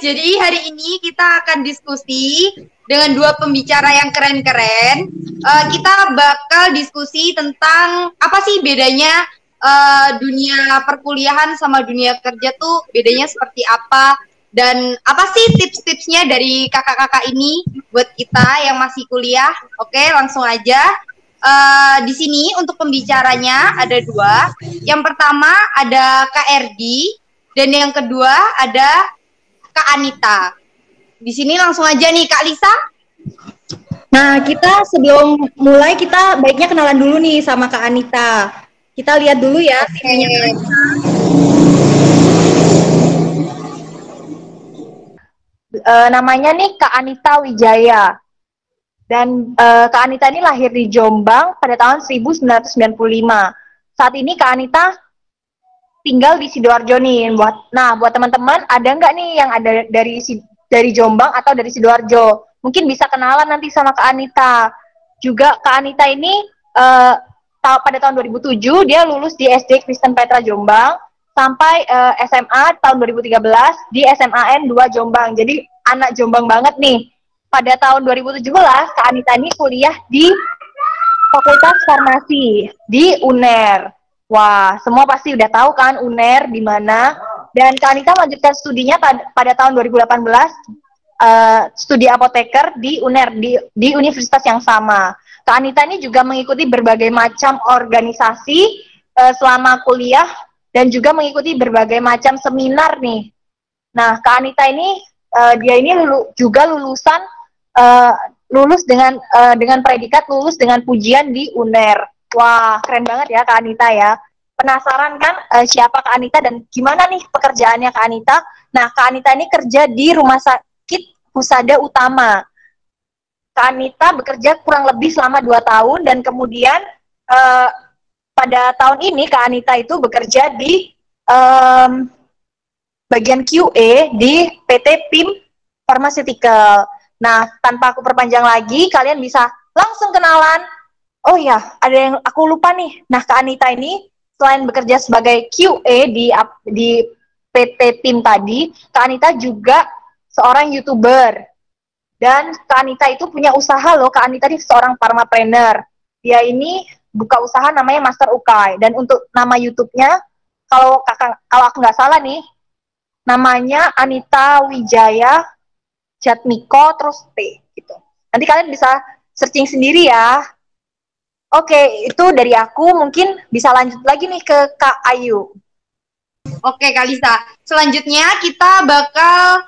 jadi hari ini kita akan diskusi dengan dua pembicara yang keren-keren. Kita bakal diskusi tentang apa sih bedanya dunia perkuliahan sama dunia kerja tuh bedanya seperti apa, dan apa sih tips-tipsnya dari kakak-kakak ini buat kita yang masih kuliah. Oke, langsung aja. Di sini untuk pembicaranya ada dua. Yang pertama ada Kak Erdi dan yang kedua ada Kak Anita. Di sini langsung aja nih Kak Lisa. Nah, kita sebelum mulai kita baiknya kenalan dulu nih sama Kak Anita. Kita lihat dulu ya CV-nya Kak Anita. Namanya nih Kak Anita Wijaya. Dan Kak Anita ini lahir di Jombang pada tahun 1995. Saat ini Kak Anita tinggal di Sidoarjo nih. Buat teman-teman, ada nggak nih yang ada dari Jombang atau dari Sidoarjo? Mungkin bisa kenalan nanti sama Kak Anita. Juga Kak Anita ini pada tahun 2007 dia lulus di SD Kristen Petra Jombang sampai SMA tahun 2013 di SMAN 2 Jombang. Jadi anak Jombang banget nih. Pada tahun 2017, Kak Anita ini kuliah di Fakultas Farmasi di UNER. Wah, semua pasti udah tahu kan UNER di mana. Dan Kak Anita melanjutkan studinya pada tahun 2018, studi apoteker di UNER, di universitas yang sama. Kak Anita ini juga mengikuti berbagai macam organisasi selama kuliah dan juga mengikuti berbagai macam seminar nih. Nah, Kak Anita ini dia ini juga lulus dengan predikat lulus dengan pujian di UNER. Wah, keren banget ya Kak Anita ya. Penasaran kan siapa Kak Anita dan gimana nih pekerjaannya Kak Anita? Nah, Kak Anita ini kerja di Rumah Sakit Husada Utama. Kak Anita bekerja kurang lebih selama 2 tahun dan kemudian pada tahun ini Kak Anita itu bekerja di bagian QA di PT PIM Pharmaceutical. Nah, tanpa aku perpanjang lagi, kalian bisa langsung kenalan. Oh ya, ada yang aku lupa nih. Nah, Kak Anita ini selain bekerja sebagai QA di PT PIM tadi, Kak Anita juga seorang YouTuber. Dan Kak Anita itu punya usaha loh. Kak Anita ini seorang pharmapreneur. Dia ini buka usaha namanya Master Ukai. Dan untuk nama YouTube-nya, kalau aku nggak salah nih, namanya Anita Wijaya Jatmiko terus T gitu. Nanti kalian bisa searching sendiri ya. Oke, itu dari aku. Mungkin bisa lanjut lagi nih ke Kak Ayu. Oke Kak Lisa. Selanjutnya kita bakal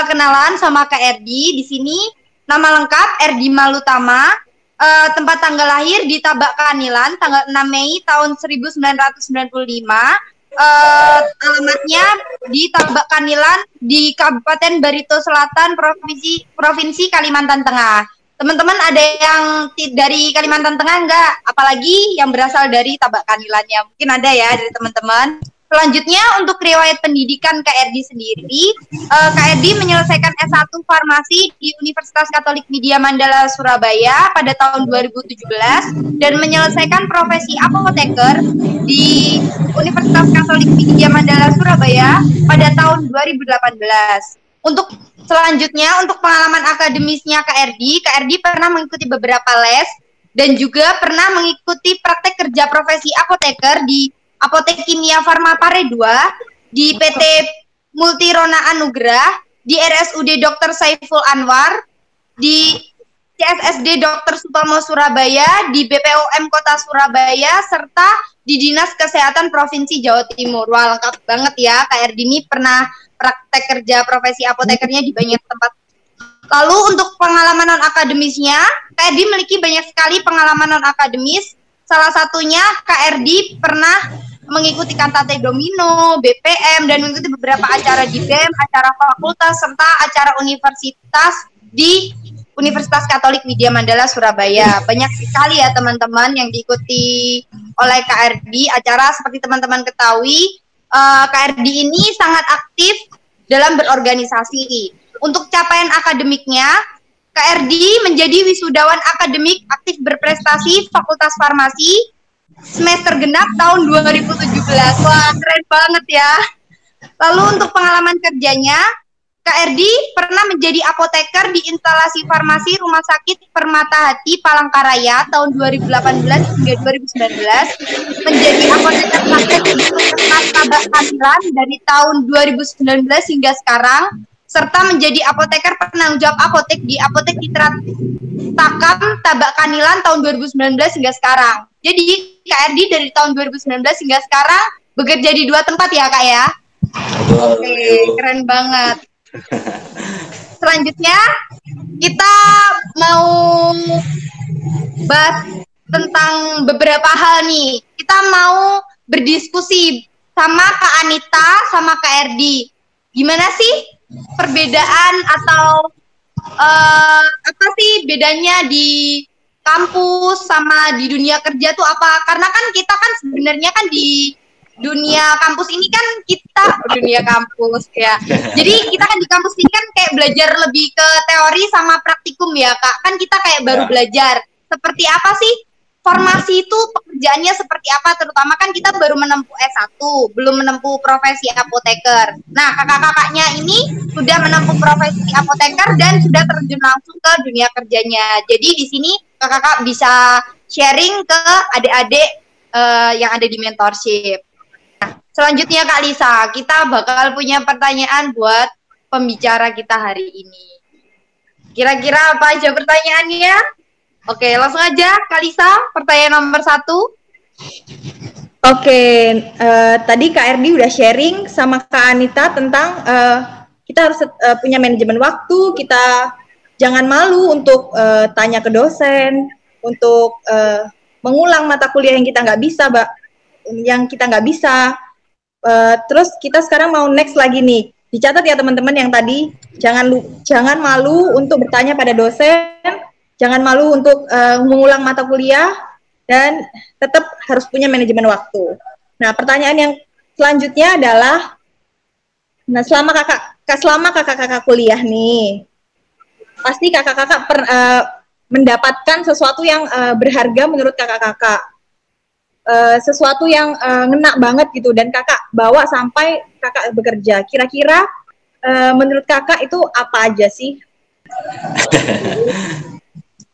kenalan sama Kak Erdi. Di sini nama lengkap Erdi Malutama. Tempat tanggal lahir di Tabak Kanilan tanggal 6 Mei tahun 1995. Alamatnya di Tabak Kanilan di Kabupaten Barito Selatan, Provinsi Kalimantan Tengah. Teman-teman ada yang dari Kalimantan Tengah enggak? Apalagi yang berasal dari Tabak Kanilannya. Mungkin ada ya dari teman-teman. Selanjutnya untuk riwayat pendidikan Kak Erdi sendiri, Kak Erdi menyelesaikan S1 Farmasi di Universitas Katolik Widya Mandala Surabaya pada tahun 2017 dan menyelesaikan profesi apoteker di Universitas Katolik Widya Mandala Surabaya pada tahun 2018. Untuk selanjutnya untuk pengalaman akademisnya Kak Erdi pernah mengikuti beberapa les dan juga pernah mengikuti praktek kerja profesi apoteker di Apotek Kimia Farma Pare 2, di PT Multirona Anugrah, di RSUD Dr. Saiful Anwar, di CSSD Dr. Sutomo Surabaya, di BPOM Kota Surabaya, serta di Dinas Kesehatan Provinsi Jawa Timur. Wah, lengkap banget ya, Kak Erdi ini pernah praktek kerja profesi apotekernya di banyak tempat. Lalu untuk pengalaman non-akademisnya, Kak Erdi memiliki banyak sekali pengalaman non-akademis. Salah satunya Kak Erdi pernah mengikuti kantate domino, BPM, dan mengikuti beberapa acara di BEM, acara fakultas, serta acara universitas di Universitas Katolik Widya Mandala Surabaya. Banyak sekali ya teman-teman yang diikuti oleh Kak Erdi. Acara seperti teman-teman ketahui, Kak Erdi ini sangat aktif dalam berorganisasi. Untuk capaian akademiknya, Kak Erdi menjadi wisudawan akademik aktif berprestasi Fakultas Farmasi semester genap tahun 2017. Wah, keren banget ya. Lalu untuk pengalaman kerjanya, Kak Erdi pernah menjadi apoteker di instalasi farmasi Rumah Sakit Permata Hati Palangkaraya tahun 2018 hingga 2019, menjadi apoteker praktek di Puskesmas Tabak Kamilan dari tahun 2019 hingga sekarang, serta menjadi apoteker penanggung jawab apotek di Apotek Citra Takam Tabak Kanilan tahun 2019 hingga sekarang. Jadi Kak Erdi dari tahun 2019 hingga sekarang bekerja di 2 tempat ya Kak ya? Oke, keren banget. Selanjutnya kita mau bahas tentang beberapa hal nih. Kita mau berdiskusi sama Kak Anita sama Kak Erdi. Gimana sih perbedaan atau apa sih bedanya di kampus sama di dunia kerja tuh apa? Karena kan kita kan sebenarnya kan di dunia kampus ini kan kita dunia kampus ya. Jadi kita kan di kampus ini kan kayak belajar lebih ke teori sama praktikum ya Kak. Kan kita kayak baru belajar. Seperti apa sih formasi itu pekerjaannya seperti apa? Terutama kan kita baru menempuh S1, belum menempuh profesi apoteker. Nah, kakak-kakaknya ini sudah menempuh profesi apoteker dan sudah terjun langsung ke dunia kerjanya. Jadi di sini kakak-kakak bisa sharing ke adik-adik yang ada di mentorship. Selanjutnya Kak Lisa, kita bakal punya pertanyaan buat pembicara kita hari ini. Kira-kira apa aja pertanyaannya? Oke, langsung aja Kak Lisa, pertanyaan nomor 1. Oke, tadi Kak Erdi udah sharing sama Kak Anita tentang kita harus punya manajemen waktu, kita jangan malu untuk tanya ke dosen, untuk mengulang mata kuliah yang kita nggak bisa, terus kita sekarang mau next lagi nih. Dicatat ya teman-teman yang tadi, jangan malu untuk bertanya pada dosen, jangan malu untuk mengulang mata kuliah, dan tetap harus punya manajemen waktu. Nah, pertanyaan yang selanjutnya adalah, nah selama kakak-kakak kuliah nih, pasti kakak-kakak mendapatkan sesuatu yang berharga menurut kakak-kakak. Sesuatu yang ngena banget gitu dan kakak bawa sampai kakak bekerja. Kira-kira menurut kakak itu apa aja sih?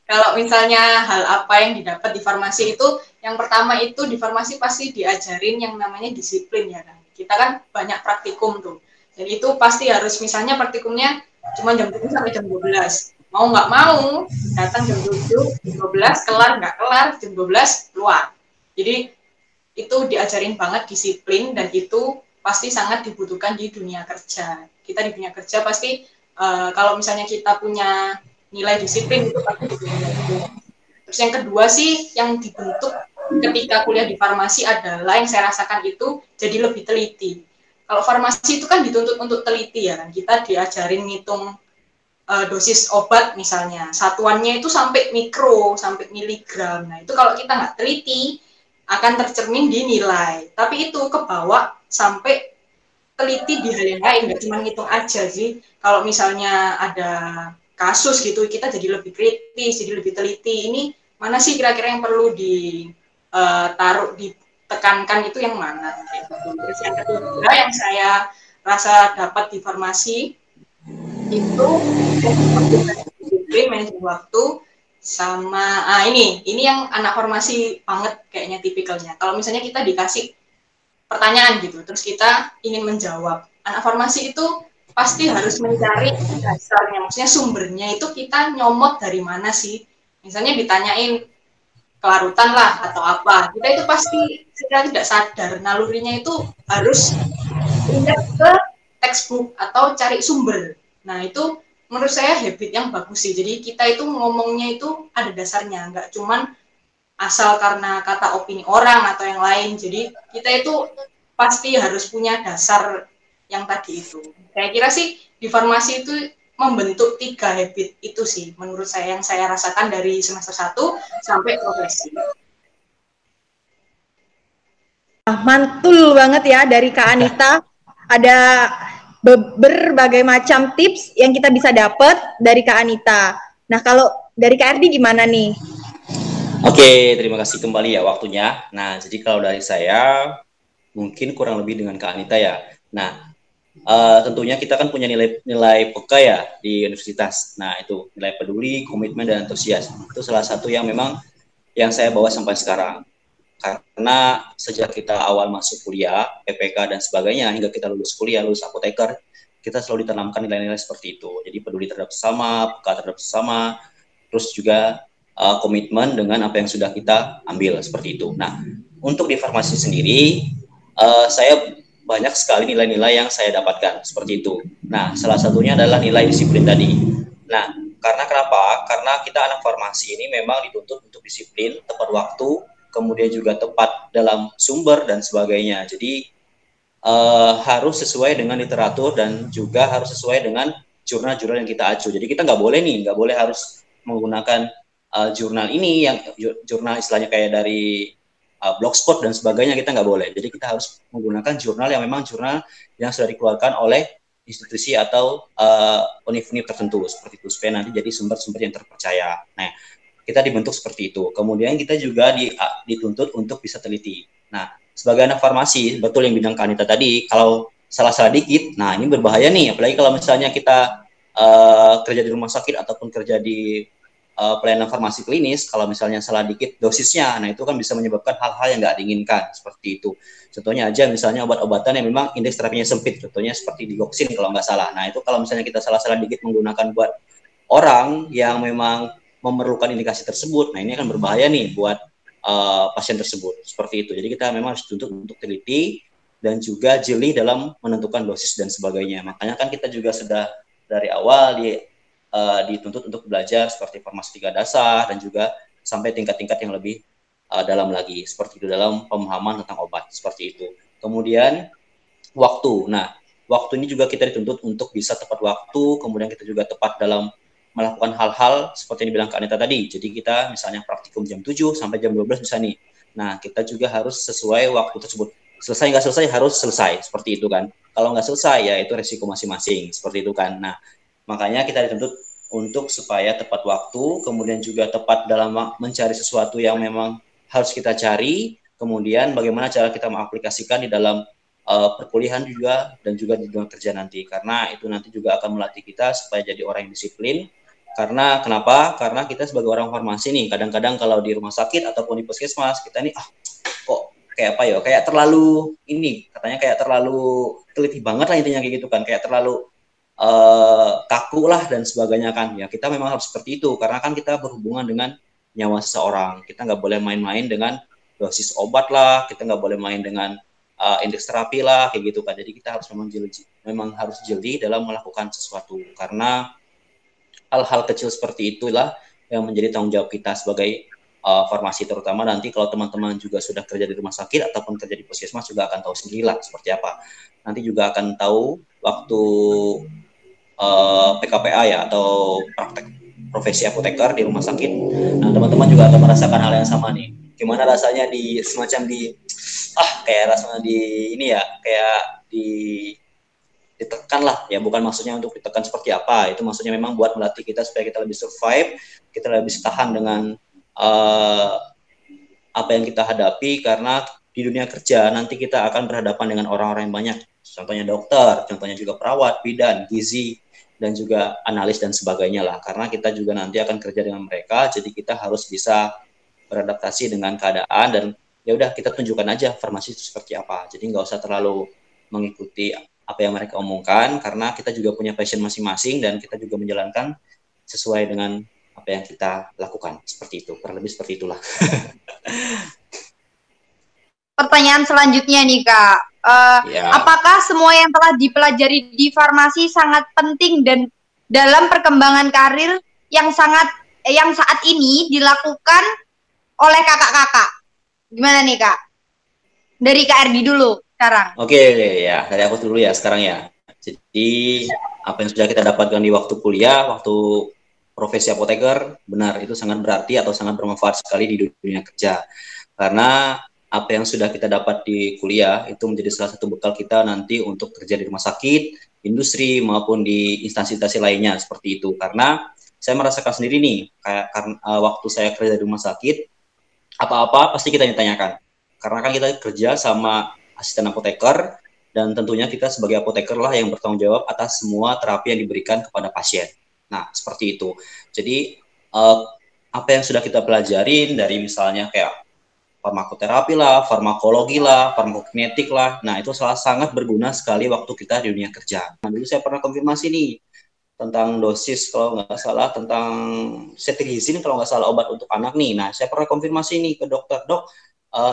Kalau misalnya hal apa yang didapat di farmasi itu, yang pertama itu di farmasi pasti diajarin yang namanya disiplin ya kan. Kita kan banyak praktikum tuh. Dan itu pasti harus misalnya praktikumnya cuma jam 7 sampai jam 12. Mau nggak mau datang jam 7, jam 12 kelar nggak kelar, jam 12 keluar. Jadi itu diajarin banget disiplin dan itu pasti sangat dibutuhkan di dunia kerja. Kita di dunia kerja pasti kalau misalnya kita punya nilai disiplin itu pasti dibentuk. Terus yang kedua sih yang dibentuk ketika kuliah di farmasi adalah yang saya rasakan itu jadi lebih teliti. Kalau farmasi itu kan dituntut untuk teliti ya kan. Kita diajarin ngitung dosis obat misalnya. Satuannya itu sampai mikro, sampai miligram. Nah itu kalau kita nggak teliti akan tercermin di nilai, tapi itu kebawa sampai teliti di hal yang lain, nggak cuma ngitung aja sih. Kalau misalnya ada kasus gitu, kita jadi lebih kritis, jadi lebih teliti. Ini mana sih kira-kira yang perlu ditekankan itu yang mana? Terus yang kedua yang saya rasa dapat di farmasi itu disiplin, manajemen waktu. Sama ini yang anak farmasi banget kayaknya tipikalnya. Kalau misalnya kita dikasih pertanyaan gitu, terus kita ingin menjawab, anak farmasi itu pasti harus mencari dasarnya, maksudnya sumbernya itu kita nyomot dari mana sih. Misalnya ditanyain kelarutan lah atau apa, kita itu pasti secara tidak sadar nalurinya itu harus pindah ke textbook atau cari sumber. Nah itu menurut saya habit yang bagus sih. Jadi kita itu ngomongnya itu ada dasarnya, nggak cuman asal karena kata opini orang atau yang lain. Jadi kita itu pasti harus punya dasar yang tadi itu. Saya kira sih di farmasi itu membentuk 3 habit itu sih menurut saya yang saya rasakan dari semester 1 sampai profesi. Mantul banget ya dari Kak Anita. Ada berbagai macam tips yang kita bisa dapat dari Kak Anita. Nah, kalau dari Kak Erdi gimana nih? Oke, terima kasih kembali ya waktunya. Nah, jadi kalau dari saya mungkin kurang lebih dengan Kak Anita ya. Nah, tentunya kita kan punya nilai PK ya di universitas. Nah, itu nilai peduli, komitmen, dan antusias. Itu salah satu yang memang yang saya bawa sampai sekarang. Karena sejak kita awal masuk kuliah, PPK dan sebagainya, hingga kita lulus kuliah, lulus apoteker, kita selalu ditanamkan nilai-nilai seperti itu. Jadi peduli terhadap sesama, peka terhadap sesama, terus juga komitmen dengan apa yang sudah kita ambil seperti itu. Nah, untuk di farmasi sendiri, saya banyak sekali nilai-nilai yang saya dapatkan seperti itu. Nah, salah satunya adalah nilai disiplin tadi. Nah, karena kenapa? Karena kita anak farmasi ini memang dituntut untuk disiplin, tepat waktu, kemudian juga tepat dalam sumber dan sebagainya. Jadi harus sesuai dengan literatur dan juga harus sesuai dengan jurnal-jurnal yang kita acu. Jadi kita nggak boleh harus menggunakan jurnal ini yang jurnal istilahnya kayak dari blogspot dan sebagainya, kita nggak boleh. Jadi kita harus menggunakan jurnal yang memang jurnal yang sudah dikeluarkan oleh institusi atau univ-univ tertentu seperti itu, supaya nanti jadi sumber-sumber yang terpercaya. Nah, kita dibentuk seperti itu. Kemudian kita juga dituntut untuk bisa teliti. Nah, sebagai anak farmasi, betul yang bilang Kanita tadi, kalau salah-salah dikit, nah ini berbahaya nih. Apalagi kalau misalnya kita kerja di rumah sakit ataupun kerja di pelayanan farmasi klinis, kalau misalnya salah dikit dosisnya, nah itu kan bisa menyebabkan hal-hal yang nggak diinginkan seperti itu. Contohnya aja misalnya obat-obatan yang memang indeks terapinya sempit, contohnya seperti digoxin kalau nggak salah. Nah itu kalau misalnya kita salah-salah dikit menggunakan buat orang yang memang memerlukan indikasi tersebut, nah ini akan berbahaya nih buat pasien tersebut seperti itu. Jadi kita memang harus tuntut untuk teliti dan juga jeli dalam menentukan dosis dan sebagainya. Makanya kan kita juga sudah dari awal dituntut untuk belajar seperti farmastika dasar dan juga sampai tingkat-tingkat yang lebih dalam lagi seperti itu dalam pemahaman tentang obat seperti itu. Kemudian waktu. Nah, waktu ini juga kita dituntut untuk bisa tepat waktu, kemudian kita juga tepat dalam melakukan hal-hal seperti yang dibilang Kak Anita tadi. Jadi kita misalnya praktikum jam 7 sampai jam 12 bisa nih. Nah, kita juga harus sesuai waktu tersebut. Selesai nggak selesai harus selesai seperti itu kan. Kalau nggak selesai ya itu resiko masing-masing seperti itu kan. Nah, makanya kita dituntut untuk supaya tepat waktu, kemudian juga tepat dalam mencari sesuatu yang memang harus kita cari, kemudian bagaimana cara kita mengaplikasikan di dalam perkuliahan juga dan juga di dunia kerja nanti. Karena itu nanti juga akan melatih kita supaya jadi orang yang disiplin. Karena kenapa? Karena kita sebagai orang farmasi nih, kadang-kadang kalau di rumah sakit ataupun di puskesmas, kita nih kok kayak apa ya? Kayak terlalu ini, katanya kayak terlalu teliti banget lah intinya kayak gitu kan, kayak terlalu kaku lah dan sebagainya kan. Ya kita memang harus seperti itu karena kan kita berhubungan dengan nyawa seseorang. Kita nggak boleh main-main dengan dosis obat lah, kita nggak boleh main dengan indeks terapi lah kayak gitu kan. Jadi kita harus memang harus jeli dalam melakukan sesuatu karena hal-hal kecil seperti itulah yang menjadi tanggung jawab kita sebagai farmasi, terutama nanti kalau teman-teman juga sudah kerja di rumah sakit ataupun kerja di puskesmas juga akan tahu sendirilah seperti apa. Nanti juga akan tahu waktu PKPA ya atau praktek profesi apoteker di rumah sakit. Nah, teman-teman juga akan merasakan hal yang sama nih. Gimana rasanya di semacam kayak rasanya di ini ya, kayak ditekan lah ya, bukan maksudnya untuk ditekan seperti apa, itu maksudnya memang buat melatih kita supaya kita lebih survive, kita lebih tahan dengan apa yang kita hadapi, karena di dunia kerja nanti kita akan berhadapan dengan orang-orang yang banyak, contohnya dokter, contohnya juga perawat, bidan, gizi, dan juga analis dan sebagainya lah, karena kita juga nanti akan kerja dengan mereka, jadi kita harus bisa beradaptasi dengan keadaan, dan ya udah kita tunjukkan aja farmasi itu seperti apa, jadi nggak usah terlalu mengikuti apa yang mereka omongkan, karena kita juga punya passion masing-masing dan kita juga menjalankan sesuai dengan apa yang kita lakukan, seperti itu, kurang lebih seperti itulah. Pertanyaan selanjutnya nih Kak, apakah semua yang telah dipelajari di farmasi sangat penting dan dalam perkembangan karir yang saat ini dilakukan oleh kakak-kakak? Gimana nih Kak? Dari Kak Erdi dulu sekarang. Oke, ya dari aku dulu ya sekarang ya. Jadi apa yang sudah kita dapatkan di waktu kuliah, waktu profesi apoteker, benar itu sangat berarti atau sangat bermanfaat sekali di dunia kerja. Karena apa yang sudah kita dapat di kuliah itu menjadi salah satu bekal kita nanti untuk kerja di rumah sakit, industri maupun di instansi-instansi lainnya seperti itu. Karena saya merasakan sendiri nih, kayak waktu saya kerja di rumah sakit, apa-apa pasti kita ditanyakan. Karena kan kita kerja sama asisten apoteker, dan tentunya kita sebagai apoteker lah yang bertanggung jawab atas semua terapi yang diberikan kepada pasien. Nah, seperti itu. Jadi apa yang sudah kita pelajarin dari misalnya kayak farmakoterapi lah, farmakologi lah, farmakokinetik lah. Nah, itu sangat berguna sekali waktu kita di dunia kerja. Nah, dulu saya pernah konfirmasi nih tentang dosis kalau nggak salah, tentang cetirizine kalau nggak salah, obat untuk anak nih. Nah, saya pernah konfirmasi nih ke dokter, dok,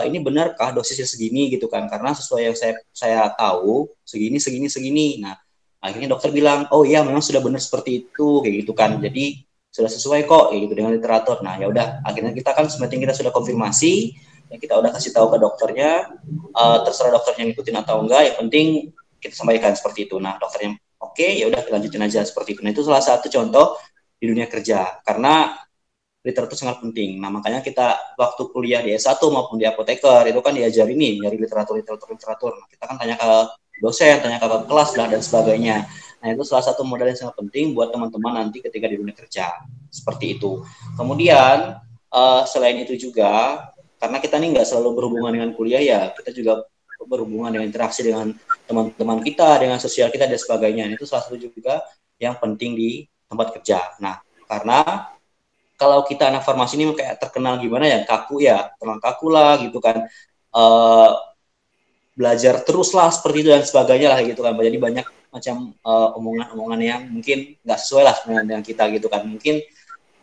ini benarkah dosisnya segini gitu kan? Karena sesuai yang saya tahu segini. Nah, akhirnya dokter bilang, oh iya memang sudah benar seperti itu kayak gitu kan. Jadi sudah sesuai kok kayak gitu dengan literatur. Nah, ya udah, akhirnya kita kan sementing kita sudah konfirmasi, ya kita udah kasih tahu ke dokternya, terserah dokternya ngikutin atau enggak, yang penting kita sampaikan seperti itu. Nah, dokternya oke, ya udah lanjutin aja seperti itu. Nah, itu salah satu contoh di dunia kerja karena literatur sangat penting. Nah, makanya kita waktu kuliah di S1 maupun di apoteker itu kan diajari nih nyari literatur. Nah, kita kan tanya ke dosen, tanya ke kelas lah dan sebagainya. Nah, itu salah satu modal yang sangat penting buat teman-teman nanti ketika di dunia kerja. Seperti itu. Kemudian selain itu juga karena kita nih nggak selalu berhubungan dengan kuliah ya, kita juga berhubungan dengan interaksi dengan teman-teman kita, dengan sosial kita dan sebagainya. Itu salah satu juga yang penting di tempat kerja. Nah, karena kalau kita anak farmasi ini kayak terkenal gimana ya, kaku ya, terlalu kaku lah gitu kan, belajar terus lah seperti itu dan sebagainya lah gitu kan. Jadi banyak macam omongan-omongan yang mungkin nggak sesuai lah dengan kita gitu kan. Mungkin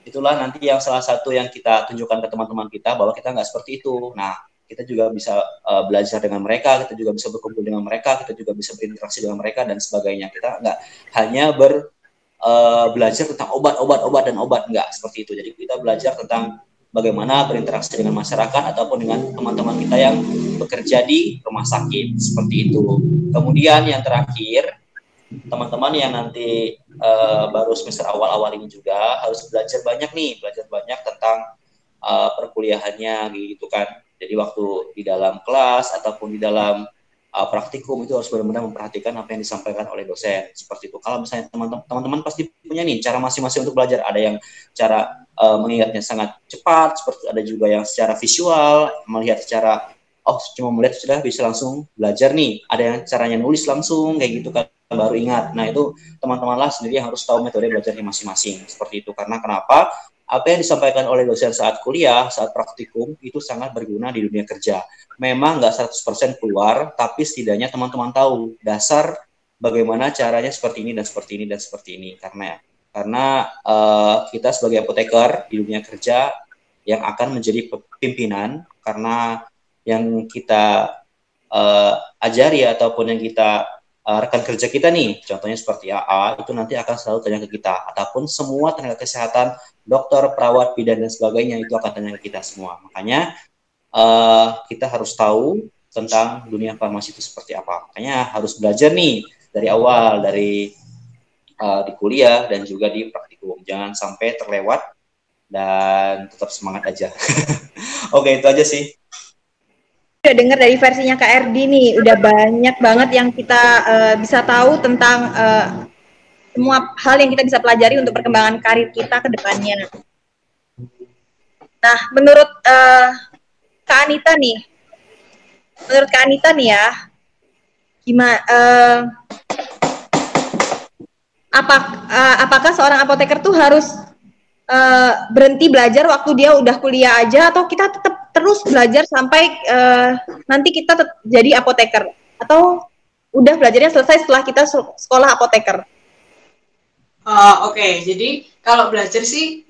itulah nanti yang salah satu yang kita tunjukkan ke teman-teman kita bahwa kita nggak seperti itu. Nah, kita juga bisa belajar dengan mereka, kita juga bisa berkumpul dengan mereka, kita juga bisa berinteraksi dengan mereka dan sebagainya. Kita nggak hanya belajar tentang obat, enggak seperti itu. Jadi kita belajar tentang bagaimana berinteraksi dengan masyarakat ataupun dengan teman-teman kita yang bekerja di rumah sakit, seperti itu. Kemudian yang terakhir, teman-teman yang nanti baru semester awal-awal ini juga harus belajar banyak tentang perkuliahannya gitu kan. Jadi waktu di dalam kelas ataupun di dalam praktikum itu harus benar-benar memperhatikan apa yang disampaikan oleh dosen, seperti itu. Kalau misalnya teman-teman pasti punya nih cara masing-masing untuk belajar. Ada yang cara mengingatnya sangat cepat, seperti ada juga yang secara visual, melihat secara cuma melihat sudah bisa langsung belajar nih. Ada yang caranya nulis langsung kayak gitu kan, baru ingat. Nah, itu teman-teman lah sendiri yang harus tahu metode belajarnya masing-masing, seperti itu. Karena kenapa? Apa yang disampaikan oleh dosen saat kuliah, saat praktikum, itu sangat berguna di dunia kerja. Memang nggak 100% keluar, tapi setidaknya teman-teman tahu dasar bagaimana caranya seperti ini dan seperti ini dan seperti ini. Karena kita sebagai apoteker di dunia kerja yang akan menjadi pimpinan, karena yang kita ajari ataupun yang kita rekan kerja kita nih, contohnya seperti AA, itu nanti akan selalu tanya ke kita. Ataupun semua tenaga kesehatan, dokter, perawat, bidan, dan sebagainya, itu akan tanya ke kita semua. Makanya kita harus tahu tentang dunia farmasi itu seperti apa. Makanya harus belajar nih dari awal, dari di kuliah dan juga di praktikum. Jangan sampai terlewat dan tetap semangat aja. Oke, itu aja sih. Udah dengar dari versinya Kak Erdi nih, udah banyak banget yang kita bisa tahu tentang semua hal yang kita bisa pelajari untuk perkembangan karir kita ke depannya. Nah, menurut Kak Anita nih ya, gimana? Apakah seorang apoteker tuh harus berhenti belajar waktu dia udah kuliah aja, atau kita tetap terus belajar sampai nanti kita jadi apoteker, atau udah belajarnya selesai setelah kita sekolah apoteker? Oke, jadi kalau belajar sih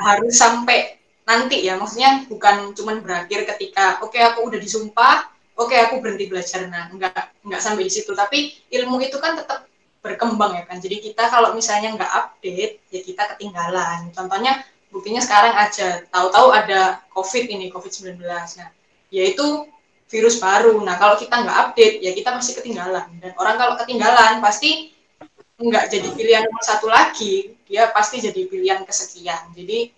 harus sampai nanti ya, maksudnya bukan cuma berakhir ketika aku udah disumpah, aku berhenti belajar. Nah, enggak sampai di situ, tapi ilmu itu kan tetap berkembang ya kan. Jadi kita kalau misalnya nggak update, ya kita ketinggalan. Contohnya buktinya sekarang aja, tahu-tahu ada COVID-19. Nah, yaitu virus baru. Nah, kalau kita nggak update, ya kita pasti ketinggalan. Dan orang kalau ketinggalan, pasti nggak jadi pilihan nomor satu lagi, dia pasti jadi pilihan kesekian. Jadi,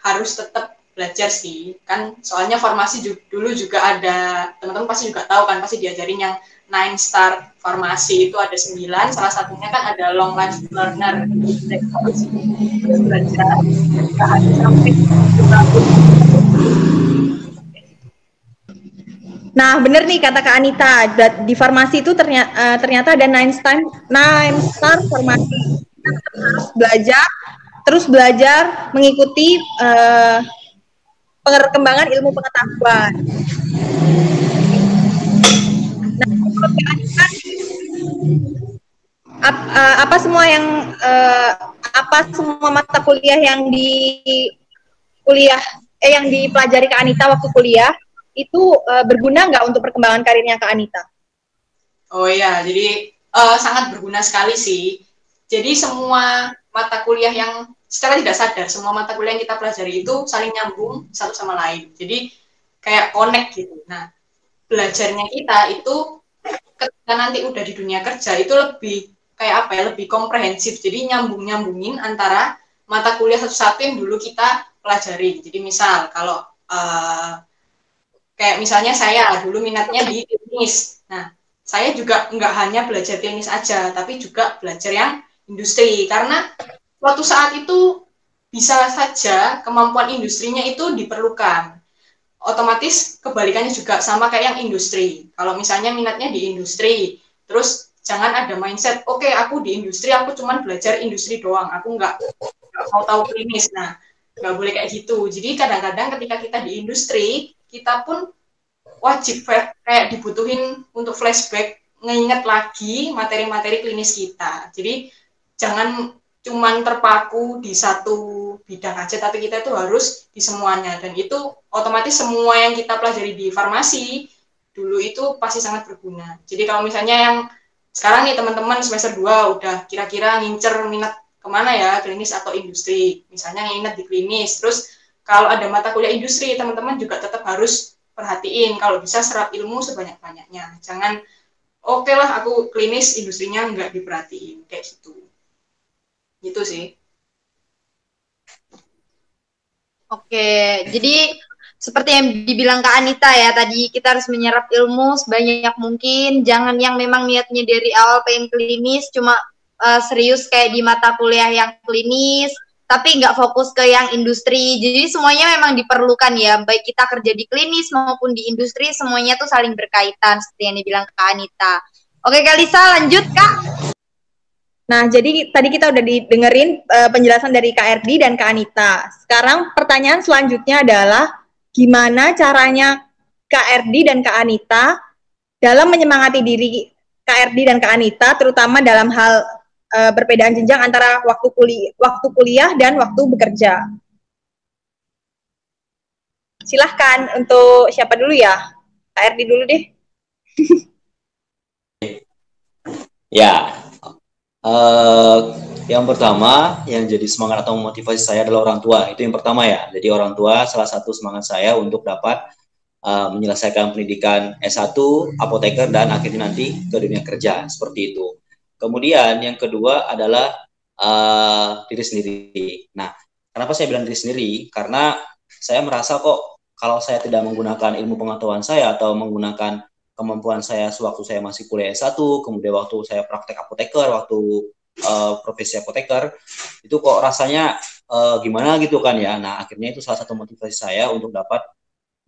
harus tetap belajar sih. Kan, soalnya farmasi dulu juga ada, teman-teman pasti juga tahu kan, pasti diajarin yang 9 star farmasi itu ada 9, salah satunya kan ada long life learner. Terus belajar, nggak ada sampai 1 tahun. Nah, bener nih kata Kak Anita, di farmasi itu ternyata ada 9 star farmasi. Kita harus belajar, terus belajar mengikuti perkembangan ilmu pengetahuan. Nah, menurut Kak Anita, apa semua mata kuliah yang yang dipelajari Kak Anita waktu kuliah itu berguna nggak untuk perkembangan karirnya Kak Anita? Oh iya, jadi sangat berguna sekali sih. Jadi semua mata kuliah yang secara tidak sadar, semua mata kuliah yang kita pelajari itu saling nyambung satu sama lain. Jadi kayak connect gitu. Nah, belajarnya kita itu ketika nanti udah di dunia kerja itu lebih kayak apa ya, lebih komprehensif. Jadi nyambungin antara mata kuliah satu-satu yang dulu kita pelajari. Jadi misal kalau kayak misalnya saya dulu minatnya di klinis. Nah, saya juga nggak hanya belajar klinis aja, tapi juga belajar yang industri. Karena suatu saat itu bisa saja kemampuan industrinya itu diperlukan. Otomatis kebalikannya juga sama kayak yang industri. Kalau misalnya minatnya di industri, terus jangan ada mindset, oke, aku di industri, aku cuma belajar industri doang, aku nggak mau tahu klinis. Nah, nggak boleh kayak gitu. Jadi kadang-kadang ketika kita di industri, kita pun wajib kayak dibutuhin untuk flashback, nginget lagi materi-materi klinis kita. Jadi jangan cuman terpaku di satu bidang aja, tapi kita itu harus di semuanya. Dan itu otomatis semua yang kita pelajari di farmasi dulu itu pasti sangat berguna. Jadi kalau misalnya yang sekarang nih teman-teman semester 2 udah kira-kira ngincer minat kemana ya, klinis atau industri. Misalnya minat di klinis, terus kalau ada mata kuliah industri, teman-teman juga tetap harus perhatiin, kalau bisa serap ilmu sebanyak-banyaknya. Jangan, oke lah aku klinis, industrinya nggak diperhatiin, kayak gitu. Gitu sih. Oke, jadi seperti yang dibilang Kak Anita ya, tadi kita harus menyerap ilmu sebanyak mungkin, jangan yang memang niatnya dari awal pengen klinis, cuma serius kayak di mata kuliah yang klinis, tapi nggak fokus ke yang industri. Jadi semuanya memang diperlukan ya, baik kita kerja di klinis maupun di industri, semuanya tuh saling berkaitan, seperti yang dibilang Kak Anita. Oke, Kak Lisa, lanjut Kak. Nah, jadi tadi kita udah didengerin penjelasan dari Kak Erdi dan Kak Anita. Sekarang pertanyaan selanjutnya adalah gimana caranya Kak Erdi dan Kak Anita dalam menyemangati diri Kak Erdi dan Kak Anita, terutama dalam hal perbedaan jenjang antara waktu kuliah dan waktu bekerja. Silahkan untuk siapa dulu ya? Kak Erdi dulu deh. Ya, yang pertama yang jadi semangat atau motivasi saya adalah orang tua. Itu yang pertama ya. Jadi orang tua salah satu semangat saya untuk dapat menyelesaikan pendidikan S1, apoteker, dan akhirnya nanti ke dunia kerja, seperti itu. Kemudian yang kedua adalah diri sendiri. Nah, kenapa saya bilang diri sendiri? Karena saya merasa kok kalau saya tidak menggunakan ilmu pengetahuan saya atau menggunakan kemampuan saya sewaktu saya masih kuliah S1, kemudian waktu saya praktek apoteker, waktu profesi apoteker, itu kok rasanya gimana gitu kan ya. Nah, akhirnya itu salah satu motivasi saya untuk dapat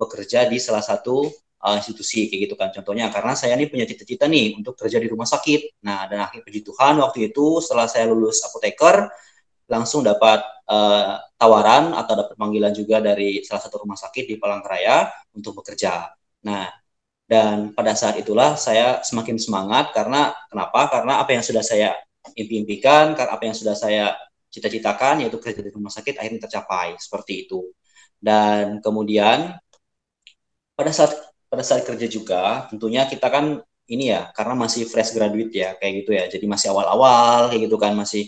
bekerja di salah satu institusi kayak gitu kan. Contohnya karena saya nih punya cita-cita nih untuk kerja di rumah sakit. Nah, dan akhir puji Tuhan waktu itu setelah saya lulus apoteker langsung dapat tawaran atau dapat panggilan juga dari salah satu rumah sakit di Palangkaraya untuk bekerja. Nah, dan pada saat itulah saya semakin semangat karena kenapa? Karena apa yang sudah saya impikan, karena apa yang sudah saya cita-citakan yaitu kerja di rumah sakit akhirnya tercapai seperti itu. Dan kemudian pada saat kerja juga tentunya kita kan ini ya karena masih fresh graduate ya kayak gitu ya. Jadi masih awal-awal kayak gitu kan, masih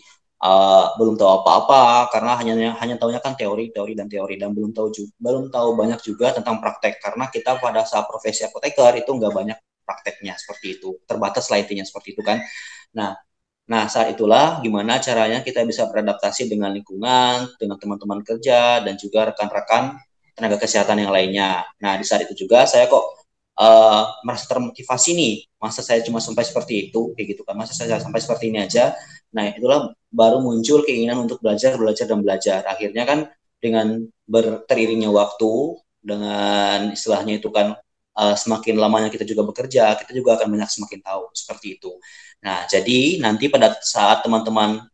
belum tahu apa-apa karena hanya tahunya kan teori dan belum tahu banyak juga tentang praktek karena kita pada saat profesi apoteker itu nggak banyak prakteknya seperti itu, terbatas lah intinya seperti itu kan. Nah saat itulah gimana caranya kita bisa beradaptasi dengan lingkungan, dengan teman-teman kerja dan juga rekan-rekan tenaga kesehatan yang lainnya. Nah di saat itu juga saya kok merasa termotivasi nih, masa saya cuma sampai seperti itu kayak gitu kan, masa saya sampai seperti ini aja. Nah itulah baru muncul keinginan untuk belajar. Akhirnya kan dengan teriringnya waktu, dengan istilahnya itu kan semakin lamanya kita juga bekerja, kita juga akan banyak semakin tahu seperti itu. Nah, jadi nanti pada saat teman-teman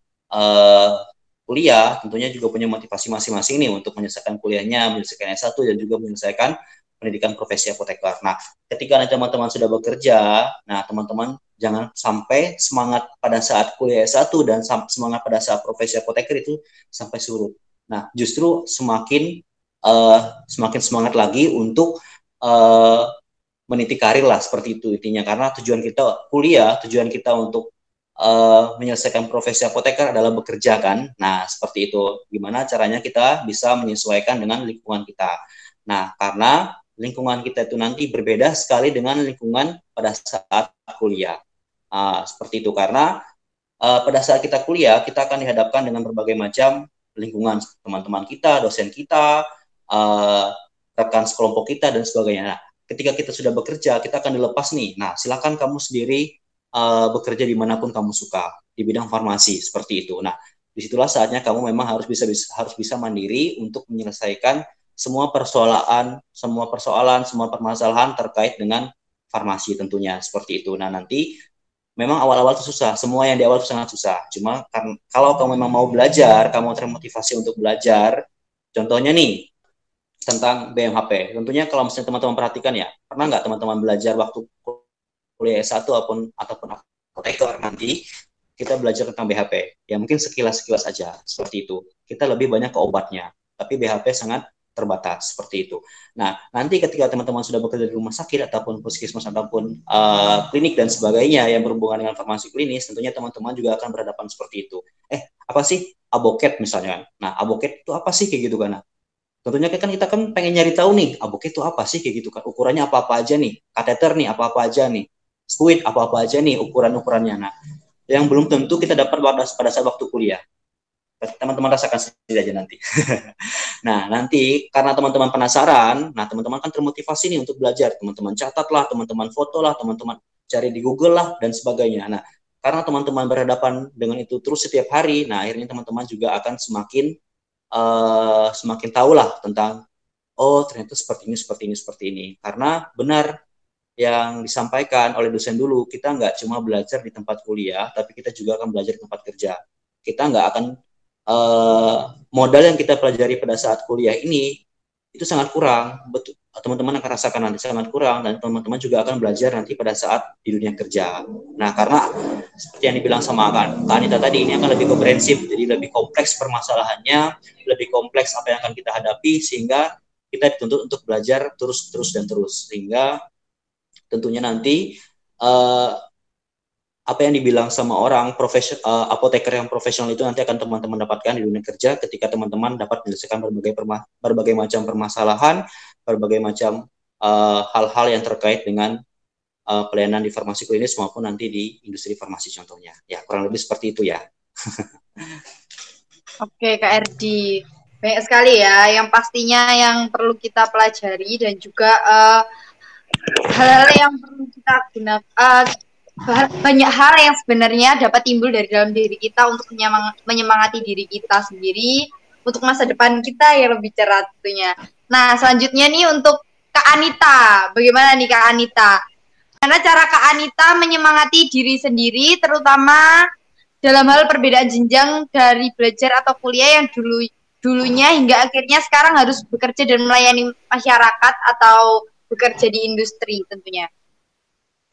kuliah, tentunya juga punya motivasi masing-masing nih untuk menyelesaikan kuliahnya, menyelesaikan S1 dan juga menyelesaikan pendidikan profesi apoteker. Nah, ketika nanti teman-teman sudah bekerja, nah teman-teman jangan sampai semangat pada saat kuliah S1 dan semangat pada saat profesi apoteker itu sampai surut. Nah, justru semakin semangat lagi untuk meniti karir lah, seperti itu intinya. Karena tujuan kita kuliah, tujuan kita untuk menyelesaikan profesi apoteker adalah bekerja kan. Nah, seperti itu. Gimana caranya kita bisa menyesuaikan dengan lingkungan kita. Nah, karena lingkungan kita itu nanti berbeda sekali dengan lingkungan pada saat kuliah. Seperti itu. Karena pada saat kita kuliah, kita akan dihadapkan dengan berbagai macam lingkungan, teman-teman kita, dosen kita, rekan sekelompok kita, dan sebagainya. Nah, ketika kita sudah bekerja, kita akan dilepas nih. Nah, silakan kamu sendiri bekerja dimanapun kamu suka di bidang farmasi seperti itu. Nah, disitulah saatnya kamu memang harus bisa mandiri untuk menyelesaikan semua permasalahan terkait dengan farmasi tentunya seperti itu. Nah, nanti memang awal-awal itu susah, semua yang di awal itu sangat susah. Cuma kalau kamu memang mau belajar, kamu termotivasi untuk belajar, contohnya nih tentang BMHP. Tentunya kalau misalnya teman-teman perhatikan ya, pernah nggak teman-teman belajar waktu kuliah S1 ataupun apoteker nanti kita belajar tentang BHP. Ya mungkin sekilas-sekilas aja seperti itu. Kita lebih banyak ke obatnya, tapi BHP sangat terbatas seperti itu. Nah, nanti ketika teman-teman sudah bekerja di rumah sakit ataupun puskesmas ataupun klinik dan sebagainya yang berhubungan dengan farmasi klinis, tentunya teman-teman juga akan berhadapan seperti itu. Apa sih aboket misalnya? Nah, aboket itu apa sih kayak gitu kan? Nah, tentunya kan kita kan pengen nyari tahu nih, aboket itu apa sih kayak gitu kan? Ukurannya apa-apa aja nih? Kateter nih apa-apa aja nih? Squid apa-apa aja nih ukuran-ukurannya. Nah, yang belum tentu kita dapat pada saat waktu kuliah. Teman-teman rasakan sendiri aja nanti. Nah, nanti karena teman-teman penasaran, nah teman-teman kan termotivasi nih untuk belajar. Teman-teman catatlah, teman-teman fotolah, teman-teman cari di Google lah, dan sebagainya. Nah, karena teman-teman berhadapan dengan itu terus setiap hari, nah akhirnya teman-teman juga akan semakin tahulah tentang, oh ternyata seperti ini. Karena benar yang disampaikan oleh dosen dulu, kita nggak cuma belajar di tempat kuliah, tapi kita juga akan belajar di tempat kerja. Kita nggak akan modal yang kita pelajari pada saat kuliah ini itu sangat kurang, betul. Teman-teman akan rasakan nanti sangat kurang, dan teman-teman juga akan belajar nanti pada saat di dunia kerja. Nah, karena seperti yang dibilang sama Kak Anita tadi, ini akan lebih komprehensif, jadi lebih kompleks permasalahannya, lebih kompleks apa yang akan kita hadapi, sehingga kita dituntut untuk belajar terus, sehingga tentunya nanti apa yang dibilang sama orang apoteker yang profesional itu nanti akan teman-teman dapatkan di dunia kerja ketika teman-teman dapat menyelesaikan berbagai macam permasalahan, berbagai macam hal-hal yang terkait dengan pelayanan di farmasi klinis maupun nanti di industri farmasi contohnya. Ya, kurang lebih seperti itu ya. Oke, Kak Erdi. Banyak sekali ya yang pastinya yang perlu kita pelajari, dan juga hal-hal yang perlu kita gunakan, banyak hal yang sebenarnya dapat timbul dari dalam diri kita untuk menyemangati diri kita sendiri untuk masa depan kita yang lebih cerah tentunya. Nah, selanjutnya nih untuk Kak Anita. Bagaimana nih Kak Anita? Karena cara Kak Anita menyemangati diri sendiri, terutama dalam hal perbedaan jenjang dari belajar atau kuliah yang dulunya hingga akhirnya sekarang harus bekerja dan melayani masyarakat atau bekerja di industri tentunya.